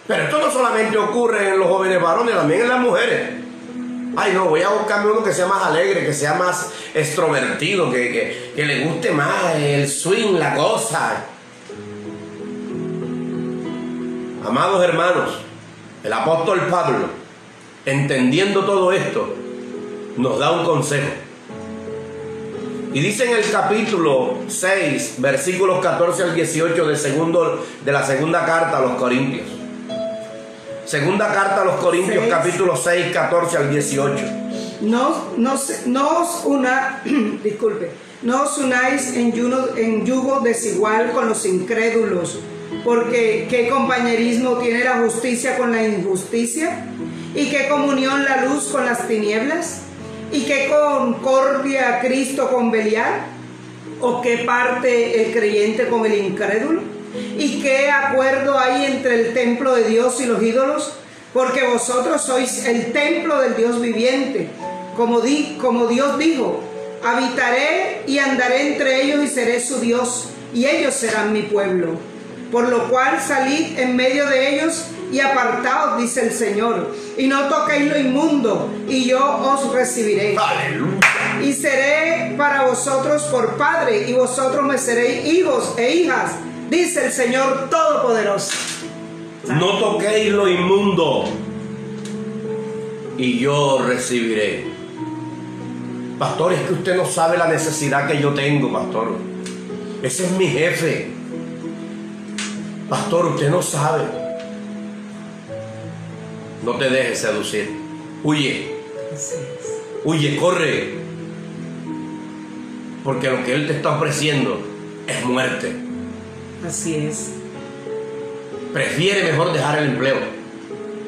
Speaker 2: Pero esto no solamente ocurre en los jóvenes varones, también en las mujeres. Ay, no, voy a buscarme uno que sea más alegre, que sea más extrovertido, que le guste más el swing, la cosa. Amados hermanos, el apóstol Pablo, entendiendo todo esto, nos da un consejo. Y dice en el capítulo 6, versículos 14 al 18 de la segunda carta a los Corintios. Segunda carta a los Corintios,
Speaker 1: 6.
Speaker 2: capítulo 6, 14 al 18.
Speaker 1: No os unáis en yugo desigual con los incrédulos, porque ¿qué compañerismo tiene la justicia con la injusticia? ¿Y qué comunión la luz con las tinieblas? ¿Y qué concordia Cristo con Belial? ¿O qué parte el creyente con el incrédulo? ¿Y qué acuerdo hay entre el templo de Dios y los ídolos? Porque vosotros sois el templo del Dios viviente. Como Dios dijo, habitaré y andaré entre ellos y seré su Dios, y ellos serán mi pueblo. Por lo cual salid en medio de ellos y apartaos, dice el Señor, y no toquéis lo inmundo, y yo os recibiré.
Speaker 2: ¡Aleluya!
Speaker 1: Y seré para vosotros por padre, y vosotros me seréis hijos e hijas, dice el Señor Todopoderoso.
Speaker 2: No toquéis lo inmundo, y yo recibiré. Pastor, es que usted no sabe la necesidad que yo tengo, pastor. Ese es mi jefe. Pastor, usted no sabe. No te dejes seducir. Huye. Huye, corre. Porque lo que Él te está ofreciendo es muerte.
Speaker 1: Así es.
Speaker 2: Prefiere mejor dejar el empleo.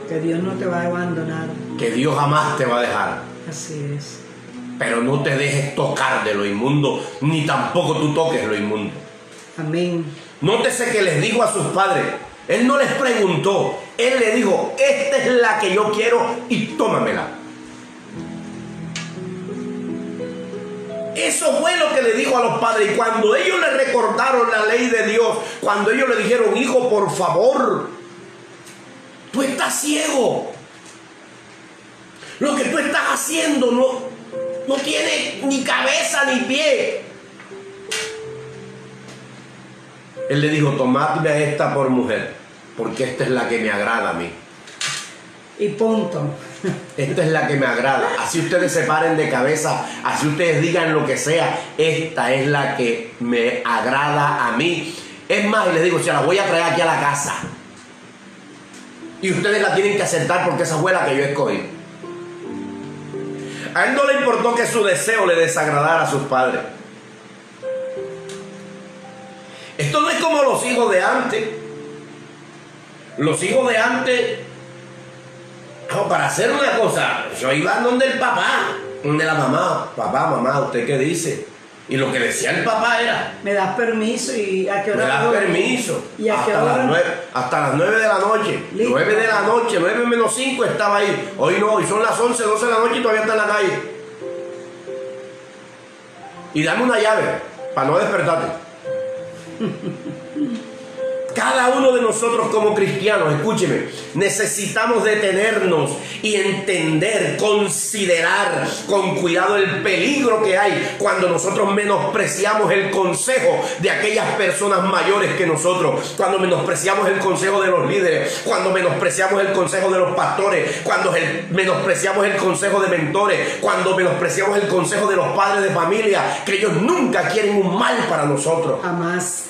Speaker 1: Que Dios no te va a abandonar.
Speaker 2: Que Dios jamás te va a dejar.
Speaker 1: Así es.
Speaker 2: Pero no te dejes tocar de lo inmundo, ni tampoco tú toques lo inmundo.
Speaker 1: Amén.
Speaker 2: Nótese que les dijo a sus padres, Él no les preguntó, Él le dijo, esta es la que yo quiero y tómamela. Eso fue lo que le dijo a los padres. Y cuando ellos le recordaron la ley de Dios, cuando ellos le dijeron, hijo, por favor, tú estás ciego. Lo que tú estás haciendo no tiene ni cabeza ni pie. Él le dijo, tomadme a esta por mujer, porque esta es la que me agrada a mí.
Speaker 1: Y punto.
Speaker 2: Esta es la que me agrada. Así ustedes se paren de cabeza, así ustedes digan lo que sea, esta es la que me agrada a mí. Es más, y les digo, se la voy a traer aquí a la casa. Y ustedes la tienen que aceptar porque esa fue la que yo escogí. A él no le importó que su deseo le desagradara a sus padres. Esto no es como los hijos de antes. Los hijos de antes, para hacer una cosa, yo iba donde el papá, donde la mamá. Papá, mamá, ¿usted qué dice? Y lo que decía el papá era,
Speaker 1: ¿me das permiso? ¿Y a qué hora?
Speaker 2: me das permiso.
Speaker 1: ¿Y a qué
Speaker 2: hasta
Speaker 1: hora?
Speaker 2: hasta las 9 de la noche.
Speaker 1: Listo.
Speaker 2: 9 de la noche, 9 menos 5 estaba ahí. Hoy no, hoy son las 11, 12 de la noche y todavía está en la calle. Y dame una llave para no despertarte. Cada uno de nosotros como cristianos, escúcheme, necesitamos detenernos y entender, considerar con cuidado el peligro que hay cuando nosotros menospreciamos el consejo de aquellas personas mayores que nosotros, cuando menospreciamos el consejo de los líderes, cuando menospreciamos el consejo de los pastores, cuando menospreciamos el consejo de mentores, cuando menospreciamos el consejo de los padres de familia, que ellos nunca quieren un mal para nosotros.
Speaker 1: Jamás.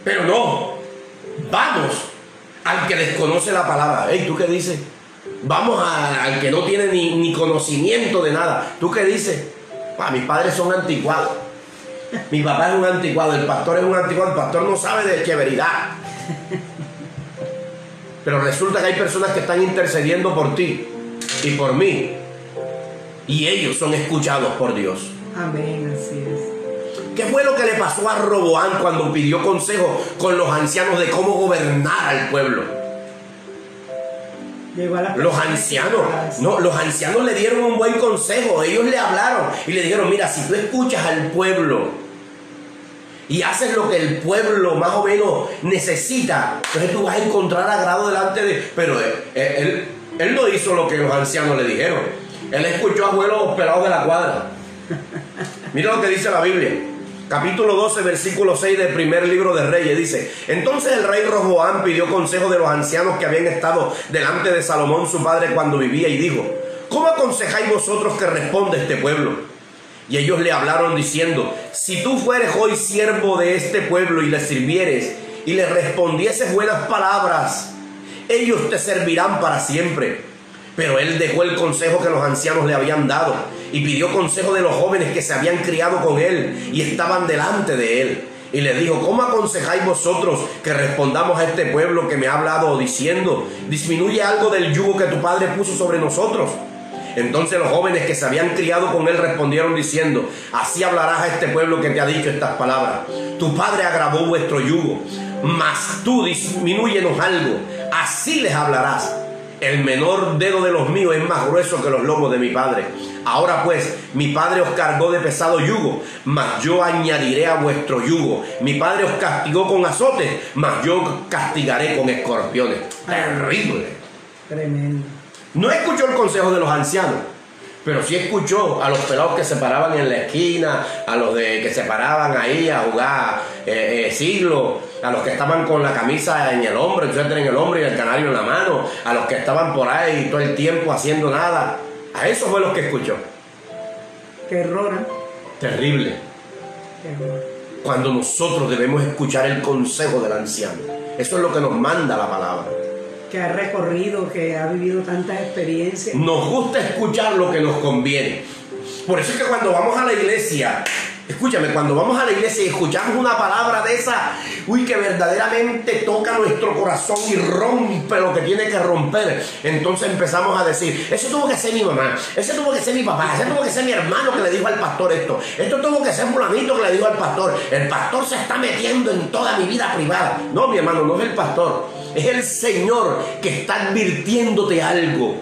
Speaker 2: Pero no, vamos al que desconoce la palabra. Hey, ¿tú qué dices? Vamos al que no tiene ni conocimiento de nada. ¿Tú qué dices? Mis padres son anticuados. Mi papá es un anticuado, el pastor es un anticuado, el pastor no sabe de chéveridad. Pero resulta que hay personas que están intercediendo por ti y por mí. Y ellos son escuchados por Dios.
Speaker 1: Amén, así es.
Speaker 2: ¿Qué fue lo que le pasó a Roboam cuando pidió consejo con los ancianos de cómo gobernar al pueblo? Los ancianos le dieron un buen consejo. Ellos le hablaron y le dijeron: mira, si tú escuchas al pueblo y haces lo que el pueblo más o menos necesita, entonces tú vas a encontrar agrado delante de... Pero él no hizo lo que los ancianos le dijeron. Él escuchó a los pelados de la cuadra. Mira lo que dice la Biblia. Capítulo 12, versículo 6 del primer libro de Reyes, dice: entonces el rey Roboam pidió consejo de los ancianos que habían estado delante de Salomón su padre cuando vivía, y dijo: ¿cómo aconsejáis vosotros que responda este pueblo? Y ellos le hablaron diciendo: si tú fueres hoy siervo de este pueblo y le sirvieres y le respondieses buenas palabras, ellos te servirán para siempre. Pero él dejó el consejo que los ancianos le habían dado y pidió consejo de los jóvenes que se habían criado con él y estaban delante de él. Y les dijo: ¿cómo aconsejáis vosotros que respondamos a este pueblo que me ha hablado diciendo: disminuye algo del yugo que tu padre puso sobre nosotros? Entonces los jóvenes que se habían criado con él respondieron diciendo: así hablarás a este pueblo que te ha dicho estas palabras: tu padre agravó vuestro yugo, mas tú disminúyenos algo. Así les hablarás: el menor dedo de los míos es más grueso que los lomos de mi padre. Ahora pues, mi padre os cargó de pesado yugo, mas yo añadiré a vuestro yugo. Mi padre os castigó con azotes, mas yo castigaré con escorpiones. Terrible.
Speaker 1: Tremendo.
Speaker 2: No escuchó el consejo de los ancianos, pero sí escuchó a los pelados que se paraban en la esquina, a los que se paraban ahí a jugar siglo, a los que estaban con la camisa en el hombro, el suéter en el hombro y el canario en la mano, a los que estaban por ahí todo el tiempo haciendo nada. A eso fue lo que escuchó.
Speaker 1: Qué error, ¿eh?
Speaker 2: Terrible.
Speaker 1: Qué error.
Speaker 2: Cuando nosotros debemos escuchar el consejo del anciano. Eso es lo que nos manda la palabra.
Speaker 1: Que ha recorrido, que ha vivido tantas experiencias.
Speaker 2: Nos gusta escuchar lo que nos conviene. Por eso es que cuando vamos a la iglesia, escúchame, cuando vamos a la iglesia y escuchamos una palabra de esa, que verdaderamente toca nuestro corazón y rompe lo que tiene que romper, entonces empezamos a decir: eso tuvo que ser mi mamá, ese tuvo que ser mi papá, ese tuvo que ser mi hermano que le dijo al pastor esto tuvo que ser fulanito que le dijo al pastor. El pastor se está metiendo en toda mi vida privada. No, mi hermano, no es el pastor, es el Señor que está advirtiéndote algo.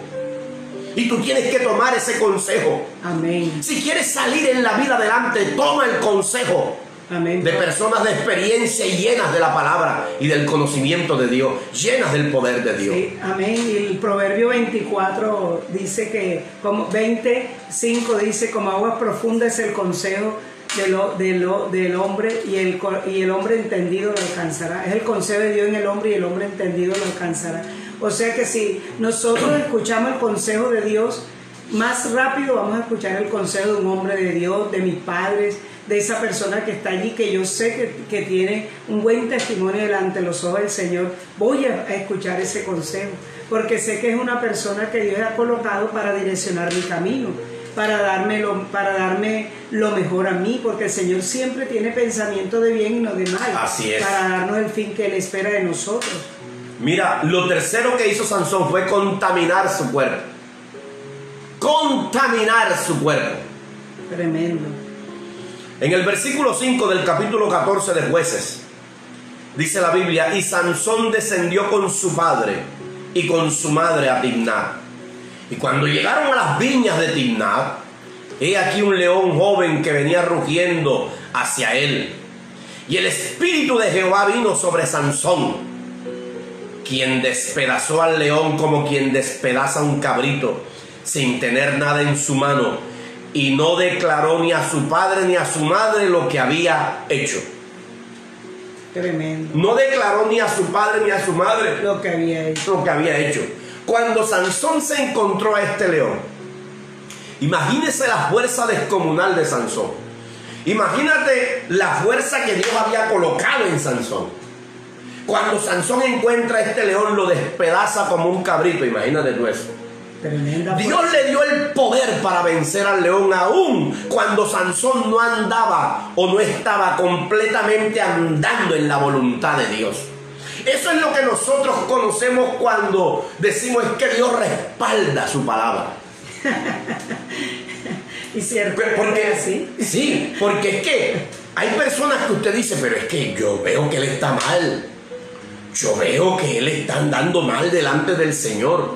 Speaker 2: Y tú tienes que tomar ese consejo.
Speaker 1: Amén.
Speaker 2: Si quieres salir en la vida adelante, toma el consejo.
Speaker 1: Amén.
Speaker 2: De personas de experiencia y llenas de la palabra y del conocimiento de Dios, llenas del poder de Dios.
Speaker 1: Sí, amén. Y el Proverbio 24 dice que, como 25 dice: como aguas profundas es el consejo del hombre y el hombre entendido lo alcanzará. Es el consejo de Dios en el hombre y el hombre entendido lo alcanzará. O sea que si nosotros escuchamos el consejo de Dios, más rápido vamos a escuchar el consejo de un hombre de Dios, de mis padres, de esa persona que está allí, que yo sé que tiene un buen testimonio delante de los ojos del Señor. Voy a escuchar ese consejo, porque sé que es una persona que Dios ha colocado para direccionar mi camino, para darme lo mejor a mí, porque el Señor siempre tiene pensamiento de bien y no de mal.
Speaker 2: Así es.
Speaker 1: Para darnos el fin que Él espera de nosotros.
Speaker 2: Mira, lo tercero que hizo Sansón fue contaminar su cuerpo. Contaminar su cuerpo.
Speaker 1: Tremendo.
Speaker 2: En el versículo 5 del capítulo 14 de Jueces, dice la Biblia: y Sansón descendió con su padre y con su madre a Timnat. Y cuando llegaron a las viñas de Timnat, he aquí un león joven que venía rugiendo hacia él. Y el espíritu de Jehová vino sobre Sansón, quien despedazó al león como quien despedaza un cabrito, sin tener nada en su mano, y no declaró ni a su padre ni a su madre lo que había hecho.
Speaker 1: Tremendo.
Speaker 2: No declaró ni a su padre ni a su madre
Speaker 1: Lo que había hecho.
Speaker 2: lo que había hecho. Cuando Sansón se encontró a este león, imagínese la fuerza descomunal de Sansón. Imagínate la fuerza que Dios había colocado en Sansón. Cuando Sansón encuentra a este león, lo despedaza como un cabrito. Imagínate tú eso.
Speaker 1: Tremenda
Speaker 2: Dios
Speaker 1: fuerza.
Speaker 2: le dio el poder para vencer al león, aún cuando Sansón no andaba o no estaba completamente andando en la voluntad de Dios. Eso es lo que nosotros conocemos cuando decimos es que Dios respalda su palabra.
Speaker 1: Y cierto.
Speaker 2: Porque
Speaker 1: ¿Sí?
Speaker 2: sí, porque es que hay personas que usted dice, pero es que yo veo que él está mal. Yo veo que él está andando mal delante del Señor.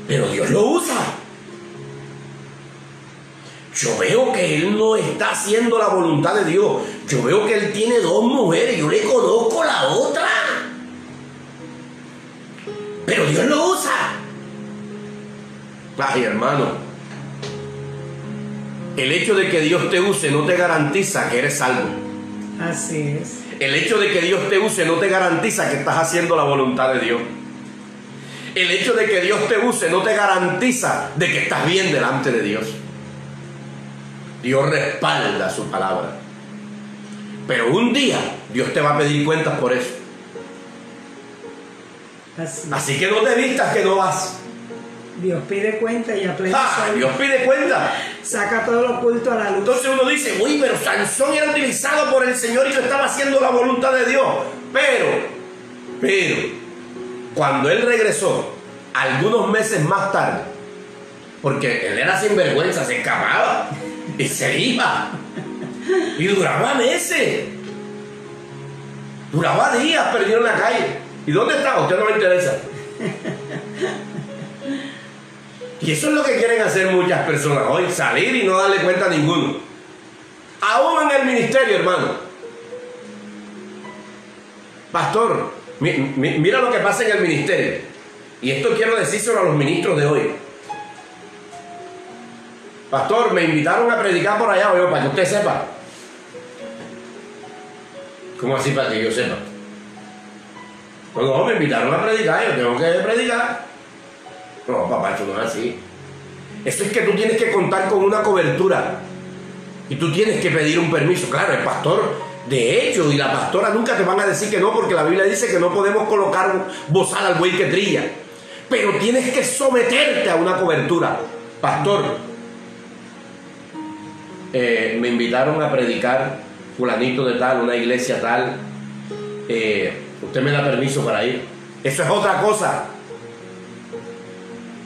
Speaker 2: Pero Dios lo usa. Yo veo que él no está haciendo la voluntad de Dios. Yo veo que él tiene 2 mujeres. Yo le conozco la otra. Pero Dios lo usa. Ay, hermano. El hecho de que Dios te use no te garantiza que eres salvo.
Speaker 1: Así es.
Speaker 2: El hecho de que Dios te use no te garantiza que estás haciendo la voluntad de Dios. El hecho de que Dios te use no te garantiza de que estás bien delante de Dios. Dios respalda su palabra. Pero un día Dios te va a pedir cuentas por eso. Así que no te vistas que no vas.
Speaker 1: Dios pide cuenta y a pleno sol
Speaker 2: Dios pide cuenta.
Speaker 1: saca todo lo oculto a la luz.
Speaker 2: Entonces uno dice, uy, pero Sansón era utilizado por el Señor y no estaba haciendo la voluntad de Dios. Pero, cuando él regresó, algunos meses más tarde, porque él era sinvergüenza, se escapaba y se iba. Y duraba meses. Duraba días perdido en la calle. ¿Y dónde está? A usted no le interesa. Y eso es lo que quieren hacer muchas personas hoy, salir y no darle cuenta a ninguno. Aún en el ministerio, hermano. Pastor, mira lo que pasa en el ministerio. Y esto quiero decírselo a los ministros de hoy. Pastor, me invitaron a predicar por allá, para que usted sepa. ¿Cómo así para que yo sepa? No, me invitaron a predicar, yo tengo que predicar. No, papá, eso no es así. Eso es que tú tienes que contar con una cobertura. Y tú tienes que pedir un permiso. Claro, el pastor, de hecho, y la pastora nunca te van a decir que no, porque la Biblia dice que no podemos colocar bozal al buey que trilla. Pero tienes que someterte a una cobertura. Pastor, me invitaron a predicar fulanito de tal, una iglesia tal. Usted me da permiso para ir. Eso es otra cosa.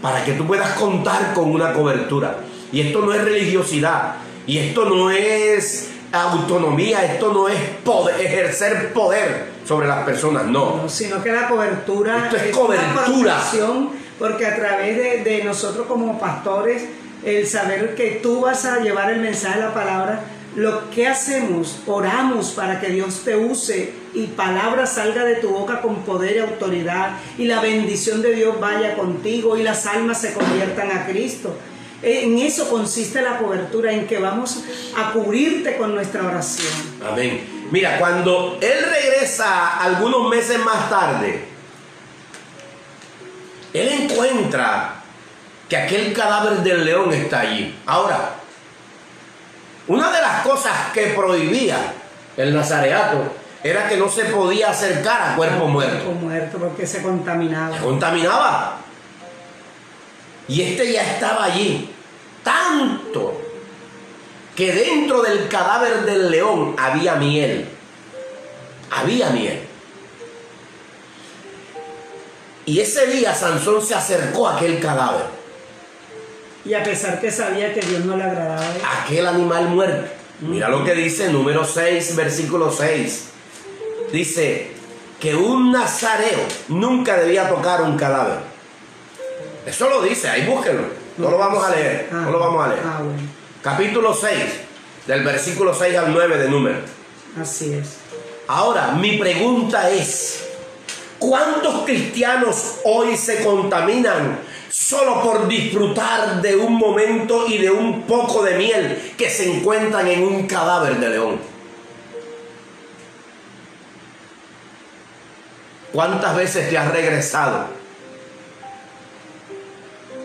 Speaker 2: Para que tú puedas contar con una cobertura. Y esto no es religiosidad. Y esto no es autonomía. Esto no es poder, ejercer poder sobre las personas. No.
Speaker 1: Sino que la cobertura
Speaker 2: esto es cobertura.
Speaker 1: Porque a través de nosotros como pastores, el saber que tú vas a llevar el mensaje de la palabra, lo que hacemos, oramos para que Dios te use y palabra salga de tu boca con poder y autoridad, y la bendición de Dios vaya contigo y las almas se conviertan a Cristo. En eso consiste la cobertura, en que vamos a cubrirte con nuestra oración.
Speaker 2: Amén. Mira, cuando él regresa algunos meses más tarde, él encuentra que aquel cadáver del león está allí. Ahora, una de las cosas que prohibía el nazareato era que no se podía acercar a cuerpo muerto.
Speaker 1: Cuerpo muerto, porque se contaminaba.
Speaker 2: Se contaminaba. Y este ya estaba allí. Tanto que dentro del cadáver del león había miel. Había miel. Y ese día Sansón se acercó a aquel cadáver.
Speaker 1: Y a pesar que sabía que Dios no le agradaba,
Speaker 2: aquel animal muerto. Mira lo que dice número 6, versículo 6. Dice que un nazareo nunca debía tocar un cadáver. Eso lo dice, ahí búsquenlo. No lo vamos a leer. No lo vamos a leer.
Speaker 1: Bueno.
Speaker 2: Capítulo 6, del versículo 6 al 9 de Números.
Speaker 1: Así es.
Speaker 2: Ahora, mi pregunta es, ¿cuántos cristianos hoy se contaminan solo por disfrutar de un momento y de un poco de miel que se encuentran en un cadáver de león? ¿Cuántas veces te has regresado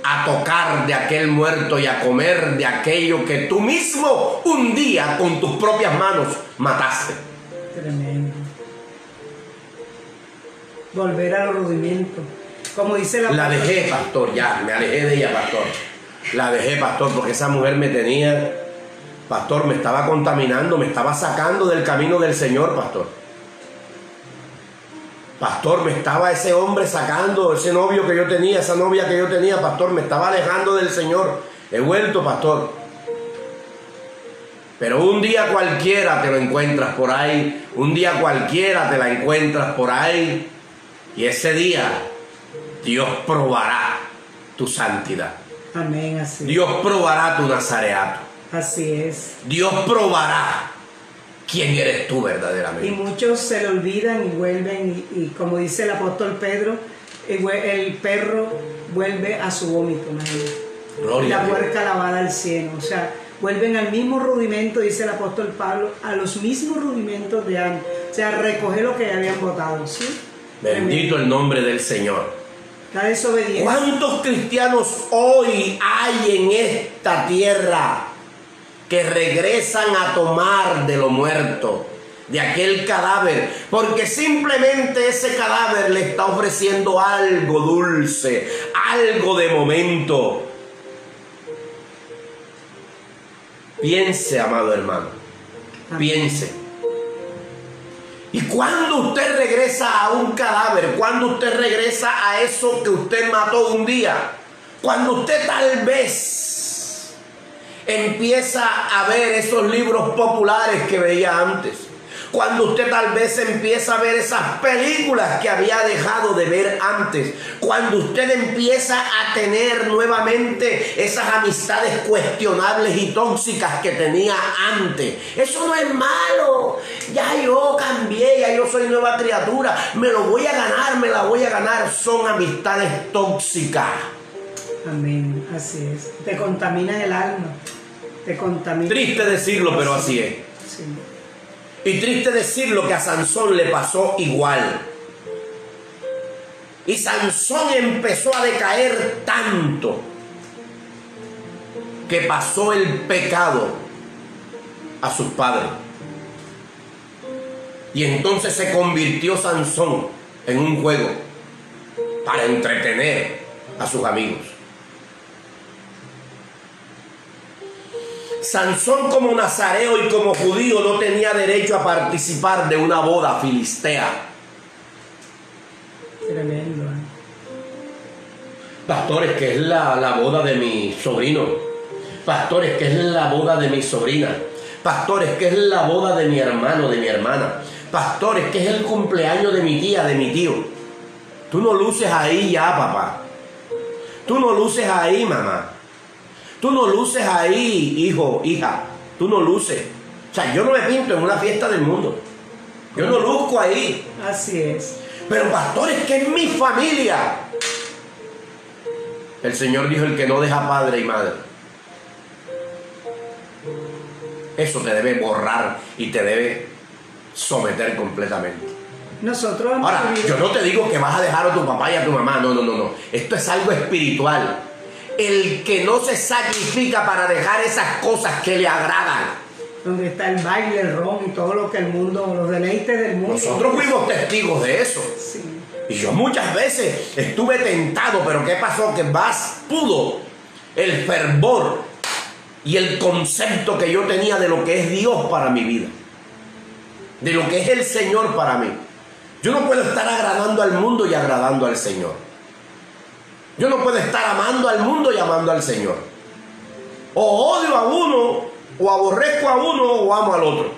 Speaker 2: a tocar de aquel muerto y a comer de aquello que tú mismo un día con tus propias manos mataste?
Speaker 1: Tremendo. Volver a los rudimentos. Como dice
Speaker 2: la dejé, pastor, ya, me alejé de ella, pastor. La dejé, pastor, porque esa mujer me tenía, pastor, me estaba contaminando, me estaba sacando del camino del Señor, pastor. Pastor, me estaba ese hombre sacando, ese novio que yo tenía, esa novia que yo tenía, pastor, me estaba alejando del Señor. He vuelto, pastor. Pero un día cualquiera te lo encuentras por ahí, un día cualquiera te la encuentras por ahí, y ese día Dios probará tu santidad.
Speaker 1: Amén, así.
Speaker 2: Dios probará tu nazareato.
Speaker 1: Así es.
Speaker 2: Dios probará quién eres tú verdaderamente.
Speaker 1: Y muchos se le olvidan y vuelven, y como dice el apóstol Pedro, el perro vuelve a su vómito, y la puerca lavada al cielo. O sea, vuelven al mismo rudimento, dice el apóstol Pablo, a los mismos rudimentos de antes. O sea, recoger lo que habían botado, ¿sí?
Speaker 2: Bendito el nombre del Señor.
Speaker 1: La desobediencia.
Speaker 2: ¿Cuántos cristianos hoy hay en esta tierra que regresan a tomar de lo muerto, de aquel cadáver, porque simplemente ese cadáver le está ofreciendo algo dulce, algo de momento? Piense, amado hermano, piense. Y cuando usted regresa a un cadáver, cuando usted regresa a eso que usted mató un día, cuando usted tal vez empieza a ver esos libros populares que veía antes, cuando usted tal vez empieza a ver esas películas que había dejado de ver antes, cuando usted empieza a tener nuevamente esas amistades cuestionables y tóxicas que tenía antes, eso no es malo. Ya yo cambié, ya yo soy nueva criatura, me lo voy a ganar, me la voy a ganar. Son amistades tóxicas.
Speaker 1: Amén, así es. Te contaminan el alma, te contaminan.
Speaker 2: Triste decirlo, pero así es.
Speaker 1: Sí.
Speaker 2: Y triste decirlo que a Sansón le pasó igual. Y Sansón empezó a decaer tanto que pasó el pecado a sus padres. Y entonces se convirtió Sansón en un juego para entretener a sus amigos. Sansón, como nazareo y como judío, no tenía derecho a participar de una boda filistea.
Speaker 1: Tremendo, ¿eh?
Speaker 2: Pastores, que es la boda de mi sobrino. Pastores, que es la boda de mi sobrina. Pastores, que es la boda de mi hermano, de mi hermana. Pastores, que es el cumpleaños de mi tía, de mi tío. Tú no luces ahí ya, papá. Tú no luces ahí, mamá. Tú no luces ahí, hijo, hija. Tú no luces. O sea, yo no me pinto en una fiesta del mundo. Yo no luzco ahí.
Speaker 1: Así es.
Speaker 2: Pero pastores, que es mi familia. El Señor dijo: el que no deja padre y madre. Eso te debe borrar y te debe someter completamente.
Speaker 1: Nosotros
Speaker 2: ahora, yo no te digo que vas a dejar a tu papá y a tu mamá. No, no, no, no. Esto es algo espiritual. El que no se sacrifica para dejar esas cosas que le agradan.
Speaker 1: Donde está el baile, el ron y todo lo que el mundo, los deleites del mundo.
Speaker 2: Nosotros fuimos testigos de eso.
Speaker 1: Sí.
Speaker 2: Y yo muchas veces estuve tentado, pero ¿qué pasó? Que más pudo el fervor y el concepto que yo tenía de lo que es Dios para mi vida, de lo que es el Señor para mí. Yo no puedo estar agradando al mundo y agradando al Señor. Yo no puedo estar amando al mundo y amando al Señor. O odio a uno, o aborrezco a uno, o amo al otro.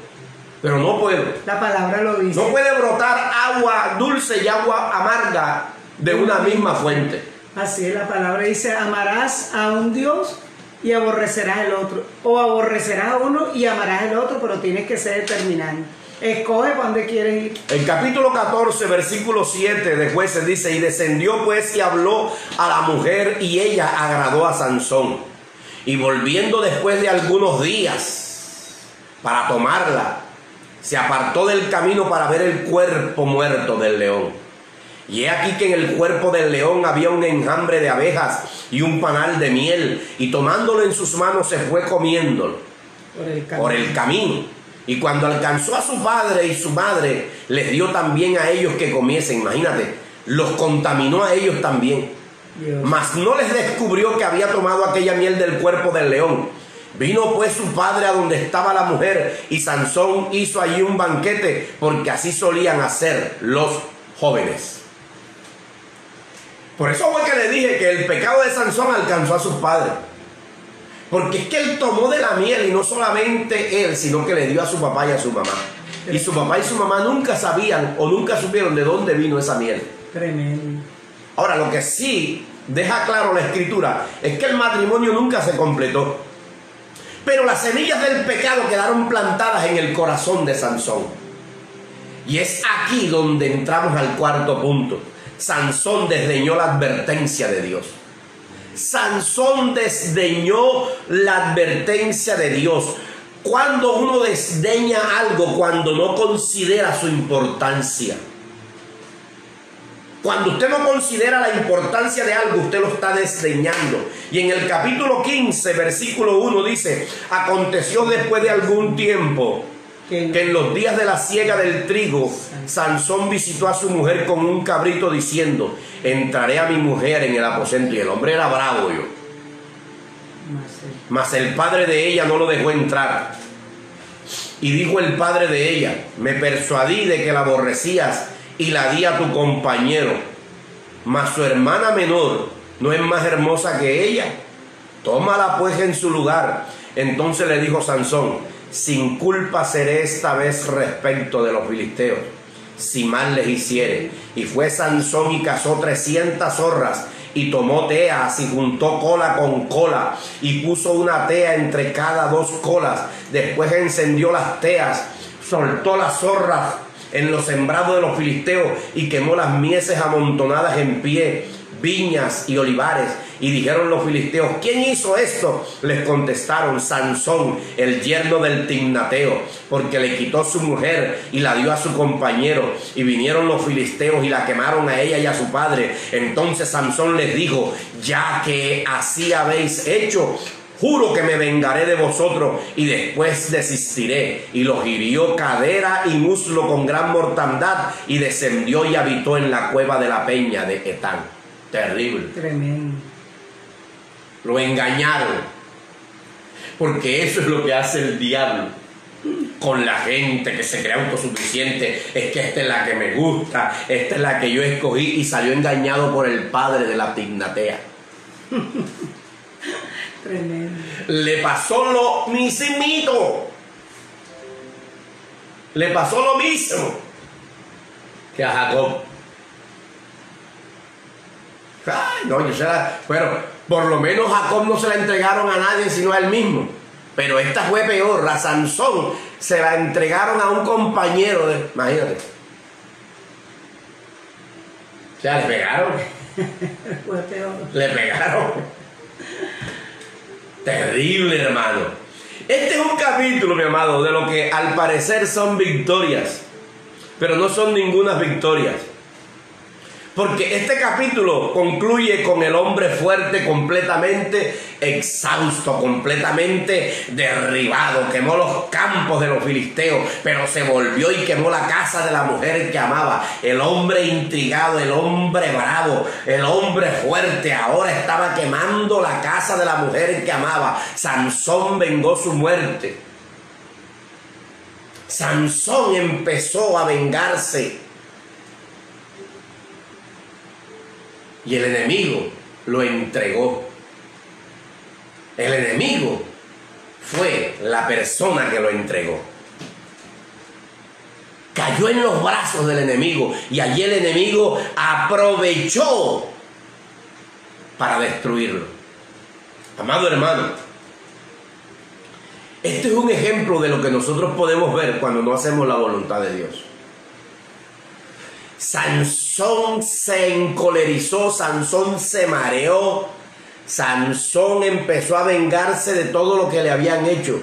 Speaker 2: Pero no puedo.
Speaker 1: La palabra lo dice.
Speaker 2: No puede brotar agua dulce y agua amarga de una misma fuente.
Speaker 1: Así es, la palabra dice: amarás a un Dios y aborrecerás el otro. O aborrecerás a uno y amarás el otro, pero tienes que ser determinante. Escoge para dónde quieres ir.
Speaker 2: El capítulo 14, versículo 7 de Jueces dice: y descendió pues y habló a la mujer, y ella agradó a Sansón. Y volviendo después de algunos días para tomarla, se apartó del camino para ver el cuerpo muerto del león. Y he aquí que en el cuerpo del león había un enjambre de abejas y un panal de miel, y tomándolo en sus manos se fue comiéndolo por el camino. Y cuando alcanzó a su padre y su madre, les dio también a ellos que comiesen. Imagínate, los contaminó a ellos también.
Speaker 1: Dios.
Speaker 2: Mas no les descubrió que había tomado aquella miel del cuerpo del león. Vino pues su padre a donde estaba la mujer, y Sansón hizo allí un banquete, porque así solían hacer los jóvenes. Por eso fue que le dije que el pecado de Sansón alcanzó a sus padres. Porque es que él tomó de la miel, y no solamente él, sino que le dio a su papá y a su mamá. Y su papá y su mamá nunca sabían o nunca supieron de dónde vino esa miel.
Speaker 1: Tremendo.
Speaker 2: Ahora, lo que sí deja claro la escritura es que el matrimonio nunca se completó. Pero las semillas del pecado quedaron plantadas en el corazón de Sansón. Y es aquí donde entramos al cuarto punto. Sansón desdeñó la advertencia de Dios. Sansón desdeñó la advertencia de Dios. Cuando uno desdeña algo, cuando no considera su importancia. Cuando usted no considera la importancia de algo, usted lo está desdeñando. Y en el capítulo 15, versículo 1 dice: aconteció después de algún tiempo que en los días de la siega del trigo, Sansón visitó a su mujer con un cabrito, diciendo: entraré a mi mujer en el aposento. Y el hombre era bravo, mas el padre de ella no lo dejó entrar. Y dijo el padre de ella: me persuadí de que la aborrecías y la di a tu compañero, mas su hermana menor no es más hermosa que ella. Tómala pues en su lugar. Entonces le dijo Sansón: sin culpa seré esta vez respecto de los filisteos, si mal les hiciere. Y fue Sansón y cazó 300 zorras, y tomó teas, y juntó cola con cola, y puso una tea entre cada dos colas. Después encendió las teas, soltó las zorras en los sembrados de los filisteos, y quemó las mieses amontonadas en pie, viñas y olivares. Y dijeron los filisteos: ¿quién hizo esto? Les contestaron: Sansón, el yerno del Timnateo, porque le quitó su mujer y la dio a su compañero. Y vinieron los filisteos y la quemaron a ella y a su padre. Entonces Sansón les dijo: ya que así habéis hecho, juro que me vengaré de vosotros y después desistiré. Y los hirió cadera y muslo con gran mortandad, y descendió y habitó en la cueva de la peña de Etán. Terrible.
Speaker 1: Tremendo.
Speaker 2: Lo engañaron. Porque eso es lo que hace el diablo con la gente que se cree autosuficiente. Es que esta es la que me gusta, esta es la que yo escogí, y salió engañado por el padre de la Timnatea.
Speaker 1: Tremendo.
Speaker 2: Le pasó lo mismito. Le pasó lo mismo que a Jacob. Ay, no, yo se la... Pero por lo menos Jacob no se la entregaron a nadie sino a él mismo. Pero esta fue peor. La Sansón se la entregaron a un compañero de... Imagínate. O sea, le pegaron.
Speaker 1: Fue peor.
Speaker 2: Le pegaron. Terrible, hermano. Este es un capítulo, mi amado, de lo que al parecer son victorias, pero no son ninguna victorias. Porque este capítulo concluye con el hombre fuerte completamente exhausto, completamente derribado. Quemó los campos de los filisteos, pero se volvió y quemó la casa de la mujer que amaba. El hombre intrigado, el hombre bravo, el hombre fuerte, ahora estaba quemando la casa de la mujer que amaba. Sansón vengó su muerte. Sansón empezó a vengarse. Y el enemigo lo entregó. El enemigo fue la persona que lo entregó. Cayó en los brazos del enemigo, y allí el enemigo aprovechó para destruirlo. Amado hermano, Este es un ejemplo de lo que nosotros podemos ver cuando no hacemos la voluntad de Dios. Sansón se encolerizó, Sansón se mareó, Sansón empezó a vengarse de todo lo que le habían hecho.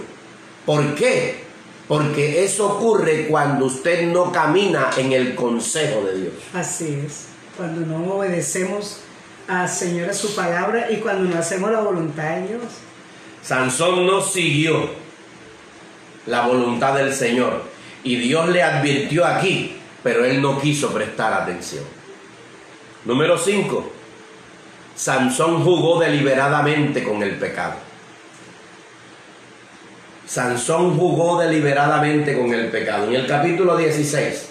Speaker 2: ¿Por qué? Porque eso ocurre cuando usted no camina en el consejo de Dios.
Speaker 1: Así es, cuando no obedecemos al Señor, a su palabra, y cuando no hacemos la voluntad de Dios.
Speaker 2: Sansón no siguió la voluntad del Señor y Dios le advirtió aquí, pero él no quiso prestar atención. Número 5. Sansón jugó deliberadamente con el pecado. Sansón jugó deliberadamente con el pecado. En el capítulo 16,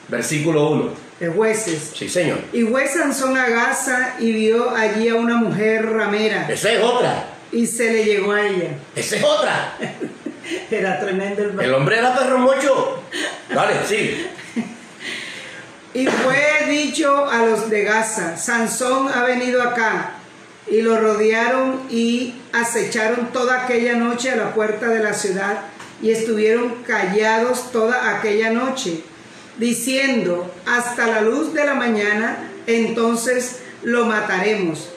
Speaker 2: versículo 1.
Speaker 1: De Jueces.
Speaker 2: Sí, señor.
Speaker 1: Y fue Sansón a Gaza y vio allí a una mujer ramera.
Speaker 2: Esa es otra.
Speaker 1: Y se le llegó a ella.
Speaker 2: Esa es otra.
Speaker 1: Era tremendo
Speaker 2: El hombre era perro mocho. Dale, sí.
Speaker 1: Y fue dicho a los de Gaza: Sansón ha venido acá. Y lo rodearon y acecharon toda aquella noche a la puerta de la ciudad, y estuvieron callados toda aquella noche, diciendo: hasta la luz de la mañana, entonces lo mataremos.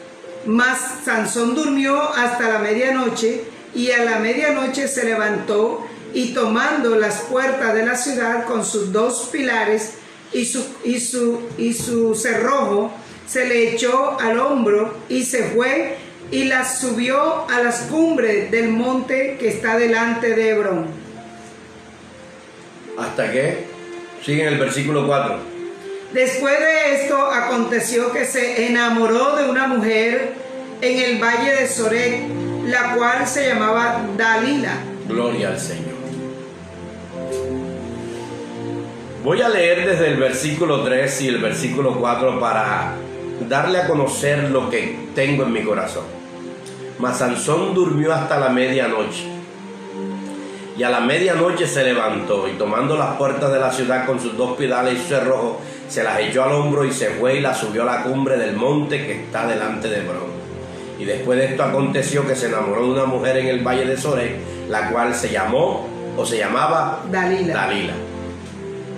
Speaker 1: Mas Sansón durmió hasta la medianoche, y a la medianoche se levantó, y tomando las puertas de la ciudad con sus 2 pilares y su cerrojo, se le echó al hombro y se fue y las subió a las cumbres del monte que está delante de Hebrón.
Speaker 2: ¿Hasta qué? Sigue en el versículo 4.
Speaker 1: Después de esto aconteció que se enamoró de una mujer en el valle de Sorek, la cual se llamaba Dalila.
Speaker 2: Gloria al Señor. Voy a leer desde el versículo 3 y el versículo 4 para darle a conocer lo que tengo en mi corazón. Mas Sansón durmió hasta la medianoche, y a la medianoche se levantó, y tomando las puertas de la ciudad con sus 2 pilares y su cerrojo, se las echó al hombro y se fue y las subió a la cumbre del monte que está delante de Hebrón. Y después de esto aconteció que se enamoró de una mujer en el valle de Sorek, la cual se llamaba Dalila.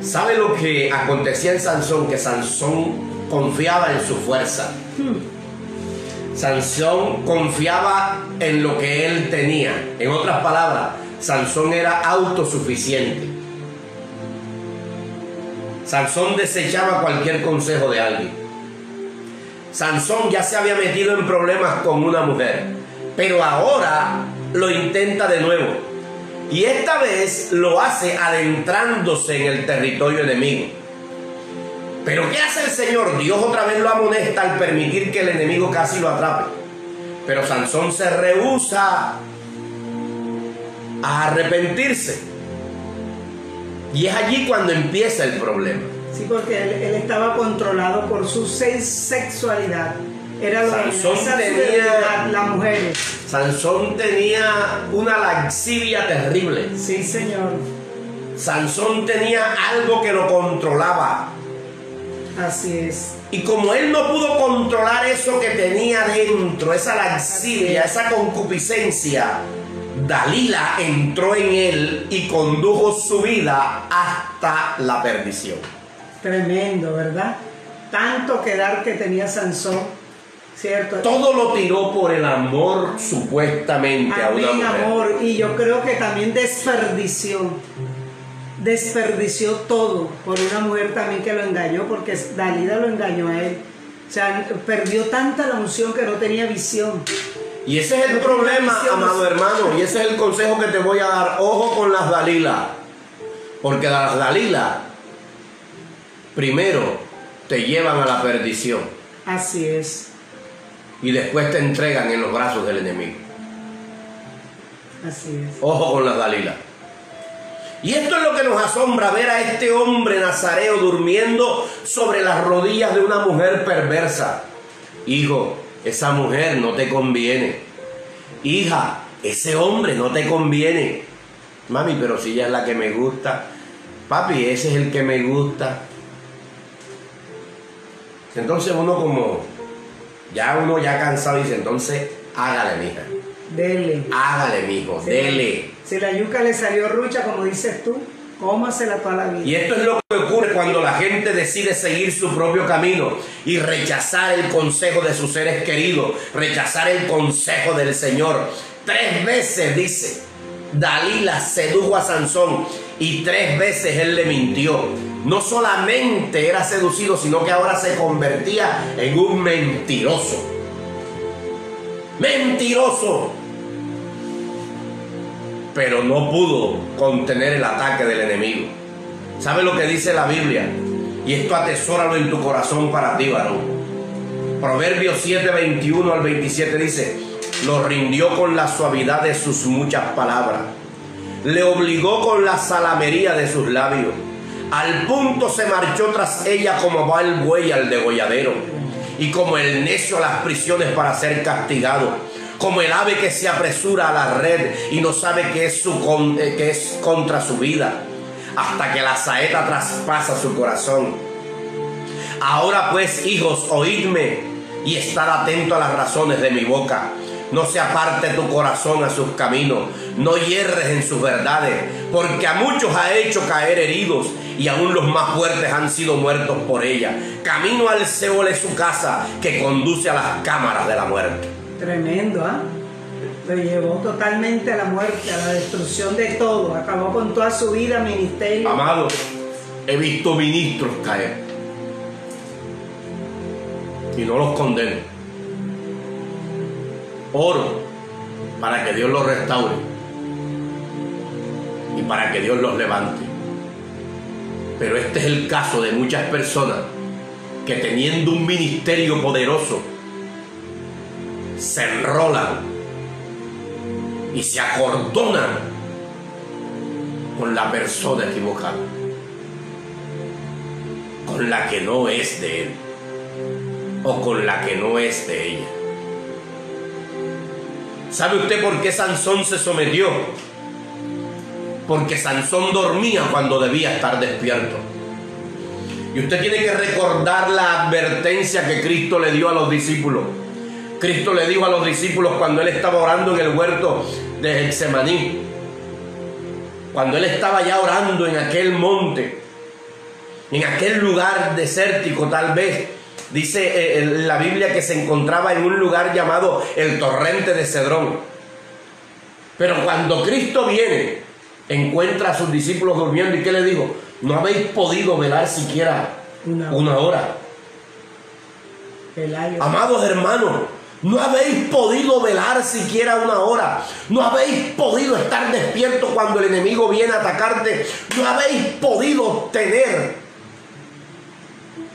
Speaker 2: ¿Sabe lo que acontecía en Sansón? Que Sansón confiaba en su fuerza. Sansón confiaba en lo que él tenía. En otras palabras, Sansón era autosuficiente. Sansón desechaba cualquier consejo de alguien. Sansón ya se había metido en problemas con una mujer, pero ahora lo intenta de nuevo. Y esta vez lo hace adentrándose en el territorio enemigo. Pero ¿qué hace el Señor? Dios otra vez lo amonesta al permitir que el enemigo casi lo atrape. Pero Sansón se rehúsa a arrepentirse. Y es allí cuando empieza el problema.
Speaker 1: Sí, porque él estaba controlado por su sexualidad. Era lo
Speaker 2: Sansón tenía
Speaker 1: las mujeres.
Speaker 2: Sansón tenía una lascivia terrible.
Speaker 1: Sí, Señor.
Speaker 2: Sansón tenía algo que lo controlaba.
Speaker 1: Así es.
Speaker 2: Y como él no pudo controlar eso que tenía dentro, esa lascivia, esa concupiscencia, Dalila entró en él y condujo su vida hasta la perdición.
Speaker 1: Tremendo, ¿verdad? Tanto quedar que tenía Sansón, ¿cierto?
Speaker 2: Todo lo tiró por el amor supuestamente a una mujer.
Speaker 1: Amor, y yo creo que también desperdició todo por una mujer también que lo engañó, porque Dalila lo engañó a él. O sea, perdió tanta la unción que no tenía visión.
Speaker 2: Y ese es el problema, amado hermano, y ese es el consejo que te voy a dar. Ojo con las Dalila, porque las Dalila primero te llevan a la perdición.
Speaker 1: Así es.
Speaker 2: Y después te entregan en los brazos del enemigo.
Speaker 1: Así es.
Speaker 2: Ojo con las Dalila. Y esto es lo que nos asombra, ver a este hombre nazareo durmiendo sobre las rodillas de una mujer perversa. Hijo, esa mujer no te conviene. Hija, ese hombre no te conviene. Mami, pero si ella es la que me gusta. Papi, ese es el que me gusta. Entonces uno ya cansado dice, entonces hágale, mija.
Speaker 1: Dele.
Speaker 2: Hágale, mijo, dele.
Speaker 1: Si la yuca le salió rucha, como dices tú, cómasela toda la vida.
Speaker 2: Y esto es lo que ocurre cuando la gente decide seguir su propio camino y rechazar el consejo de sus seres queridos, rechazar el consejo del Señor. 3 veces, dice, Dalila sedujo a Sansón y 3 veces él le mintió. No solamente era seducido, sino que ahora se convertía en un mentiroso. ¡Mentiroso! Pero no pudo contener el ataque del enemigo. ¿Sabe lo que dice la Biblia? Y esto atesóralo en tu corazón para ti, varón. Proverbios 7, 21 al 27 dice: lo rindió con la suavidad de sus muchas palabras, le obligó con la salamería de sus labios, al punto se marchó tras ella como va el buey al degolladero, y como el necio a las prisiones para ser castigado, como el ave que se apresura a la red y no sabe que es contra su vida, hasta que la saeta traspasa su corazón. Ahora pues, hijos, oídme y estad atento a las razones de mi boca. No se aparte tu corazón a sus caminos, no hierres en sus verdades, porque a muchos ha hecho caer heridos, y aún los más fuertes han sido muertos por ella. Camino al Seol es su casa, que conduce a las cámaras de la muerte.
Speaker 1: Tremendo, ¿ah? Lo llevó totalmente a la muerte, a la destrucción de todo. Acabó con toda su vida, ministerio.
Speaker 2: Amados, he visto ministros caer y no los condeno. Oro para que Dios los restaure y para que Dios los levante. Pero este es el caso de muchas personas que, teniendo un ministerio poderoso, se enrolan y se acordonan con la persona equivocada, con la que no es de él o con la que no es de ella. ¿Sabe usted por qué Sansón se sometió? Porque Sansón dormía cuando debía estar despierto. Y usted tiene que recordar la advertencia que Cristo le dio a los discípulos. Cristo le dijo a los discípulos cuando él estaba orando en el huerto de Getsemaní, cuando él estaba ya orando en aquel monte, en aquel lugar desértico tal vez. Dice la Biblia que se encontraba en un lugar llamado el torrente de Cedrón. Pero cuando Cristo viene, encuentra a sus discípulos durmiendo. ¿Y qué le dijo? No habéis podido velar siquiera una hora. Amados hermanos, no habéis podido velar siquiera una hora. No habéis podido estar despiertos cuando el enemigo viene a atacarte. No habéis podido tener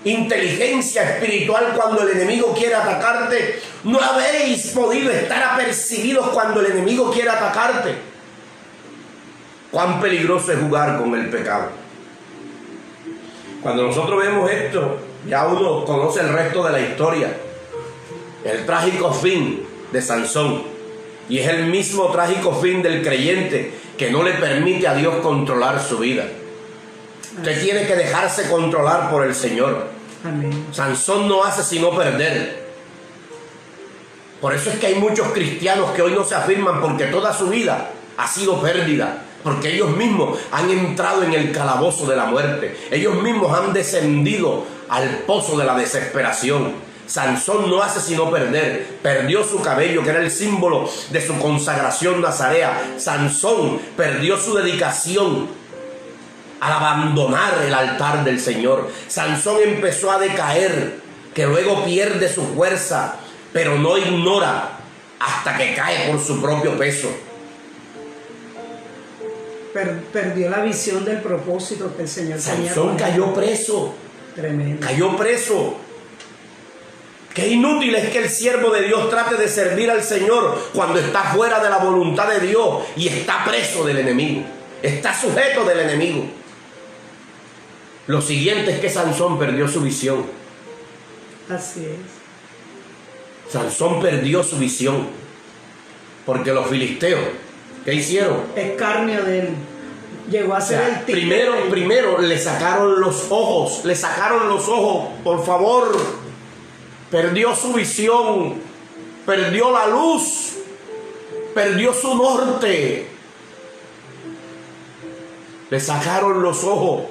Speaker 2: inteligencia espiritual cuando el enemigo quiere atacarte. No habéis podido estar apercibidos cuando el enemigo quiere atacarte. Cuán peligroso es jugar con el pecado. Cuando nosotros vemos esto, ya uno conoce el resto de la historia, el trágico fin de Sansón, y es el mismo trágico fin del creyente que no le permite a Dios controlar su vida. Usted tiene que dejarse controlar por el Señor.
Speaker 1: Amén.
Speaker 2: Sansón no hace sino perder. Por eso es que hay muchos cristianos que hoy no se afirman, porque toda su vida ha sido pérdida, porque ellos mismos han entrado en el calabozo de la muerte. Ellos mismos han descendido al pozo de la desesperación. Sansón no hace sino perder. Perdió su cabello, que era el símbolo de su consagración nazarea. Sansón perdió su dedicación al abandonar el altar del Señor. Sansón empezó a decaer, que luego pierde su fuerza, pero no ignora hasta que cae por su propio peso.
Speaker 1: Perdió la visión del propósito que el Señor tenía.
Speaker 2: Sansón cayó preso.
Speaker 1: Tremendo.
Speaker 2: Cayó preso. Qué inútil es que el siervo de Dios trate de servir al Señor cuando está fuera de la voluntad de Dios y está preso del enemigo, está sujeto del enemigo. Lo siguiente es que Sansón perdió su visión.
Speaker 1: Así es.
Speaker 2: Sansón perdió su visión porque los filisteos, ¿qué hicieron?
Speaker 1: Escarnio de él. Llegó a ser el tipo.
Speaker 2: Primero le sacaron los ojos. Le sacaron los ojos, por favor. Perdió su visión. Perdió la luz. perdió su norte. Le sacaron los ojos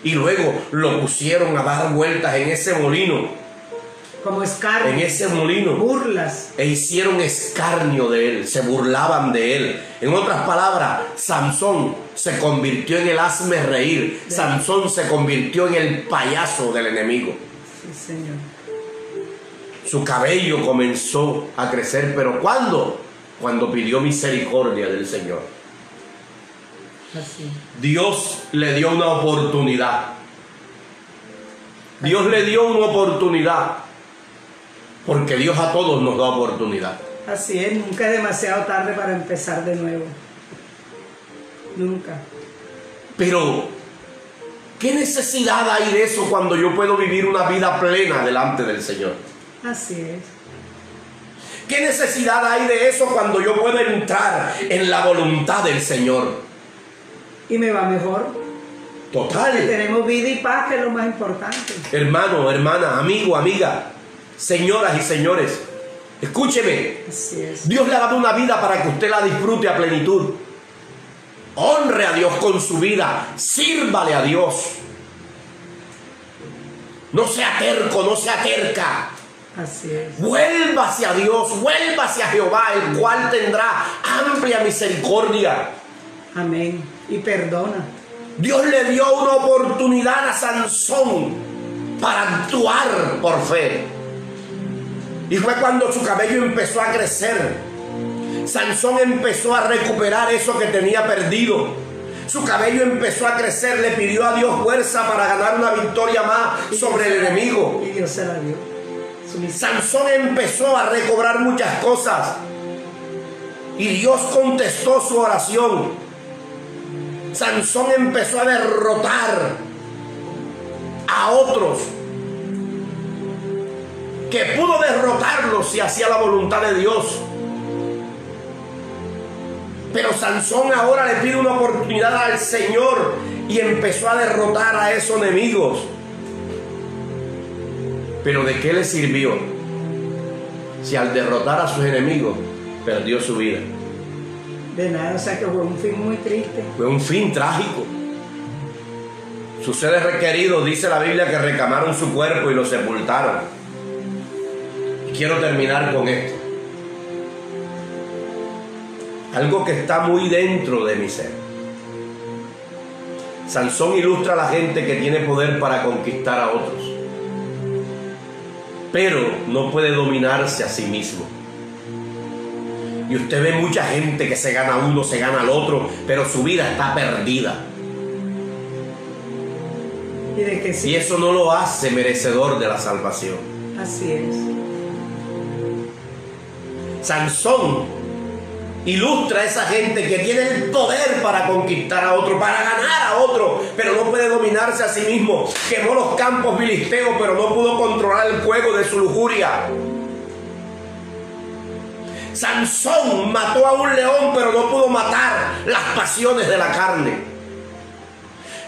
Speaker 2: y luego lo pusieron a dar vueltas en ese molino.
Speaker 1: Como escarnio.
Speaker 2: En ese molino.
Speaker 1: Burlas.
Speaker 2: E hicieron escarnio de él, se burlaban de él. En otras palabras, Sansón se convirtió en el hazme reír. Sansón se convirtió en el payaso del enemigo.
Speaker 1: Sí, Señor.
Speaker 2: Su cabello comenzó a crecer, pero ¿cuándo? Cuando pidió misericordia del Señor.
Speaker 1: Así.
Speaker 2: Dios le dio una oportunidad. Dios le dio una oportunidad. Porque Dios a todos nos da oportunidad.
Speaker 1: Así es, nunca es demasiado tarde para empezar de nuevo. Nunca.
Speaker 2: Pero, ¿qué necesidad hay de eso cuando yo puedo vivir una vida plena delante del Señor?
Speaker 1: Así es.
Speaker 2: ¿Qué necesidad hay de eso cuando yo puedo entrar en la voluntad del Señor?
Speaker 1: Y me va mejor.
Speaker 2: Total.
Speaker 1: Que tenemos vida y paz, que es lo más importante.
Speaker 2: Hermano, hermana, amigo, amiga, señoras y señores, escúcheme.
Speaker 1: Así es.
Speaker 2: Dios le ha dado una vida para que usted la disfrute a plenitud. Honre a Dios con su vida. Sírvale a Dios. No sea terco, no sea terca.
Speaker 1: Así es.
Speaker 2: Vuélvase a Dios, vuélvase a Jehová, el cual tendrá amplia misericordia.
Speaker 1: Amén. Y perdona.
Speaker 2: Dios le dio una oportunidad a Sansón para actuar por fe. Y fue cuando su cabello empezó a crecer. Sansón empezó a recuperar eso que tenía perdido. Su cabello empezó a crecer, le pidió a Dios fuerza para ganar una victoria más sobre el enemigo.
Speaker 1: Y Dios se la dio.
Speaker 2: Sansón empezó a recobrar muchas cosas. Y Dios contestó su oración. Sansón empezó a derrotar a otros que pudo derrotarlos si hacía la voluntad de Dios. Pero Sansón ahora le pide una oportunidad al Señor y empezó a derrotar a esos enemigos. Pero ¿de qué le sirvió si al derrotar a sus enemigos perdió su vida?
Speaker 1: De nada, o sea que fue un fin muy triste.
Speaker 2: Fue un fin trágico. Sus seres requeridos, dice la Biblia, que recamaron su cuerpo y lo sepultaron. Y quiero terminar con esto. Algo que está muy dentro de mi ser. Sansón ilustra a la gente que tiene poder para conquistar a otros, pero no puede dominarse a sí mismo. Y usted ve mucha gente que se gana uno, se gana al otro, pero su vida está perdida.
Speaker 1: ¿Y de qué sí?
Speaker 2: Y eso no lo hace merecedor de la salvación.
Speaker 1: Así es.
Speaker 2: Sansón ilustra a esa gente que tiene el poder para conquistar a otro, para ganar a otro, pero no puede dominarse a sí mismo. Quemó los campos filisteos, pero no pudo controlar el fuego de su lujuria. Sansón mató a un león, pero no pudo matar las pasiones de la carne.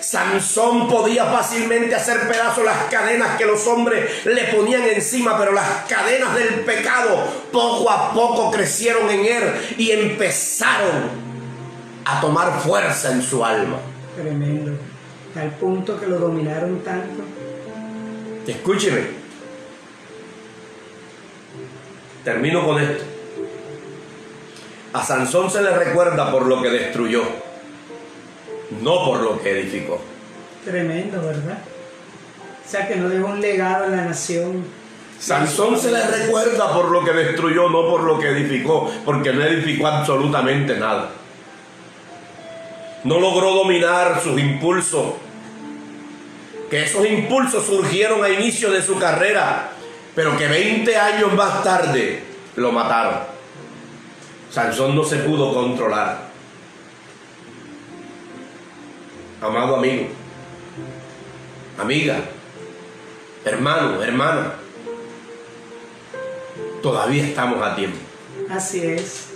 Speaker 2: Sansón podía fácilmente hacer pedazos las cadenas que los hombres le ponían encima, pero las cadenas del pecado poco a poco crecieron en él y empezaron a tomar fuerza en su alma.
Speaker 1: Tremendo. Al punto que lo dominaron tanto.
Speaker 2: Escúcheme. Termino con esto. A Sansón se le recuerda por lo que destruyó, no por lo que edificó.
Speaker 1: Tremendo, ¿verdad? O sea que no dejó un legado en la nación.
Speaker 2: Sansón se le recuerda por lo que destruyó, no por lo que edificó, porque no edificó absolutamente nada. No logró dominar sus impulsos, que esos impulsos surgieron a inicio de su carrera, pero que 20 años más tarde lo mataron. Sansón no se pudo controlar. Amado amigo, amiga, hermano, hermana, todavía estamos a tiempo.
Speaker 1: Así es.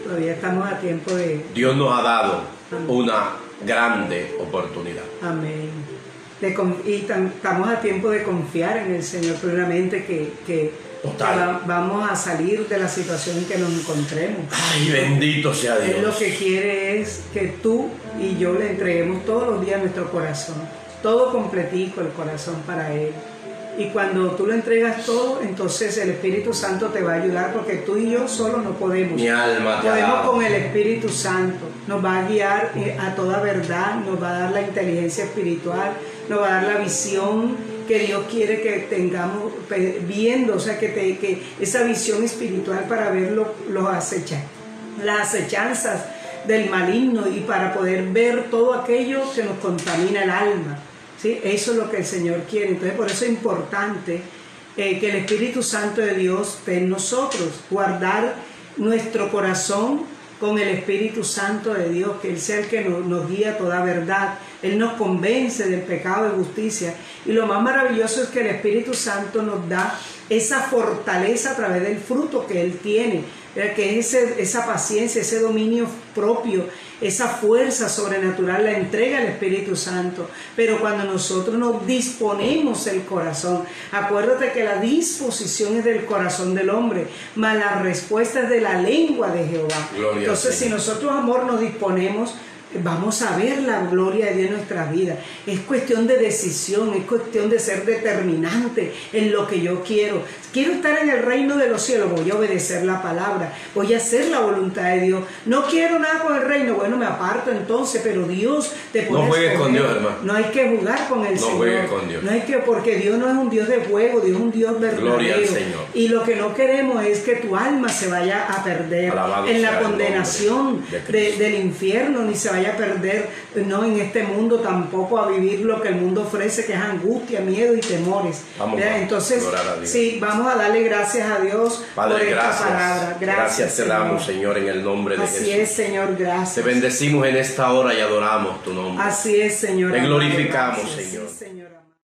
Speaker 1: Todavía estamos a tiempo de...
Speaker 2: Dios nos ha dado una grande oportunidad.
Speaker 1: Amén. Estamos a tiempo de confiar en el Señor plenamente, que
Speaker 2: Total.
Speaker 1: Vamos a salir de la situación en que nos encontremos.
Speaker 2: Ay, bendito sea Dios.
Speaker 1: Él lo que quiere es que tú y yo le entreguemos todos los días nuestro corazón, todo completico el corazón para Él. Y cuando tú lo entregas todo, entonces el Espíritu Santo te va a ayudar, porque tú y yo solo no podemos.
Speaker 2: Mi alma te
Speaker 1: podemos
Speaker 2: alaba.
Speaker 1: con el Espíritu Santo. Nos va a guiar a toda verdad, nos va a dar la inteligencia espiritual, nos va a dar la visión que Dios quiere que tengamos viendo, o sea, que esa visión espiritual para ver las acechanzas del maligno y para poder ver todo aquello que nos contamina el alma. ¿Sí? Eso es lo que el Señor quiere. Entonces, por eso es importante que el Espíritu Santo de Dios esté en nosotros, guardar nuestro corazón con el Espíritu Santo de Dios, que Él sea el que nos guía a toda verdad. Él nos convence del pecado y justicia. Y lo más maravilloso es que el Espíritu Santo nos da esa fortaleza a través del fruto que Él tiene, que es esa paciencia, ese dominio propio, esa fuerza sobrenatural, la entrega al Espíritu Santo. Pero cuando nosotros nos disponemos el corazón, acuérdate que la disposición es del corazón del hombre, mas la respuesta es de la lengua de Jehová.
Speaker 2: Gloria.
Speaker 1: Entonces, si nosotros, amor, nos disponemos, vamos a ver la gloria de Dios en nuestra vida. Es cuestión de decisión, es cuestión de ser determinante en lo que yo quiero. Quiero estar en el reino de los cielos, voy a obedecer la palabra, voy a hacer la voluntad de Dios. No quiero nada con el reino, bueno, me aparto entonces, pero Dios te pone.
Speaker 2: No juegues con Dios, hermano.
Speaker 1: No hay que jugar con el Señor.
Speaker 2: No juegues con Dios.
Speaker 1: No hay que, porque Dios no es un Dios de juego, Dios es un Dios verdadero.
Speaker 2: Gloria al Señor.
Speaker 1: Y lo que no queremos es que tu alma se vaya a perder
Speaker 2: Alabado
Speaker 1: en
Speaker 2: sea
Speaker 1: la
Speaker 2: el
Speaker 1: condenación
Speaker 2: nombre de Cristo.
Speaker 1: del infierno, ni se vaya a perder, no, en este mundo tampoco a vivir lo que el mundo ofrece, que es angustia, miedo y temores.
Speaker 2: Vamos
Speaker 1: ¿verdad?
Speaker 2: a
Speaker 1: Entonces,
Speaker 2: adorar a Dios.
Speaker 1: sí, vamos a darle gracias a Dios,
Speaker 2: Padre,
Speaker 1: por esta
Speaker 2: gracias.
Speaker 1: palabra.
Speaker 2: Gracias te damos, Señor, en el nombre de
Speaker 1: Así
Speaker 2: Jesús.
Speaker 1: es, Señor, gracias.
Speaker 2: Te bendecimos en esta hora y adoramos tu nombre.
Speaker 1: Así es, Señor.
Speaker 2: Te glorificamos,
Speaker 1: Gracias,
Speaker 2: Señor.
Speaker 1: sí, Señor.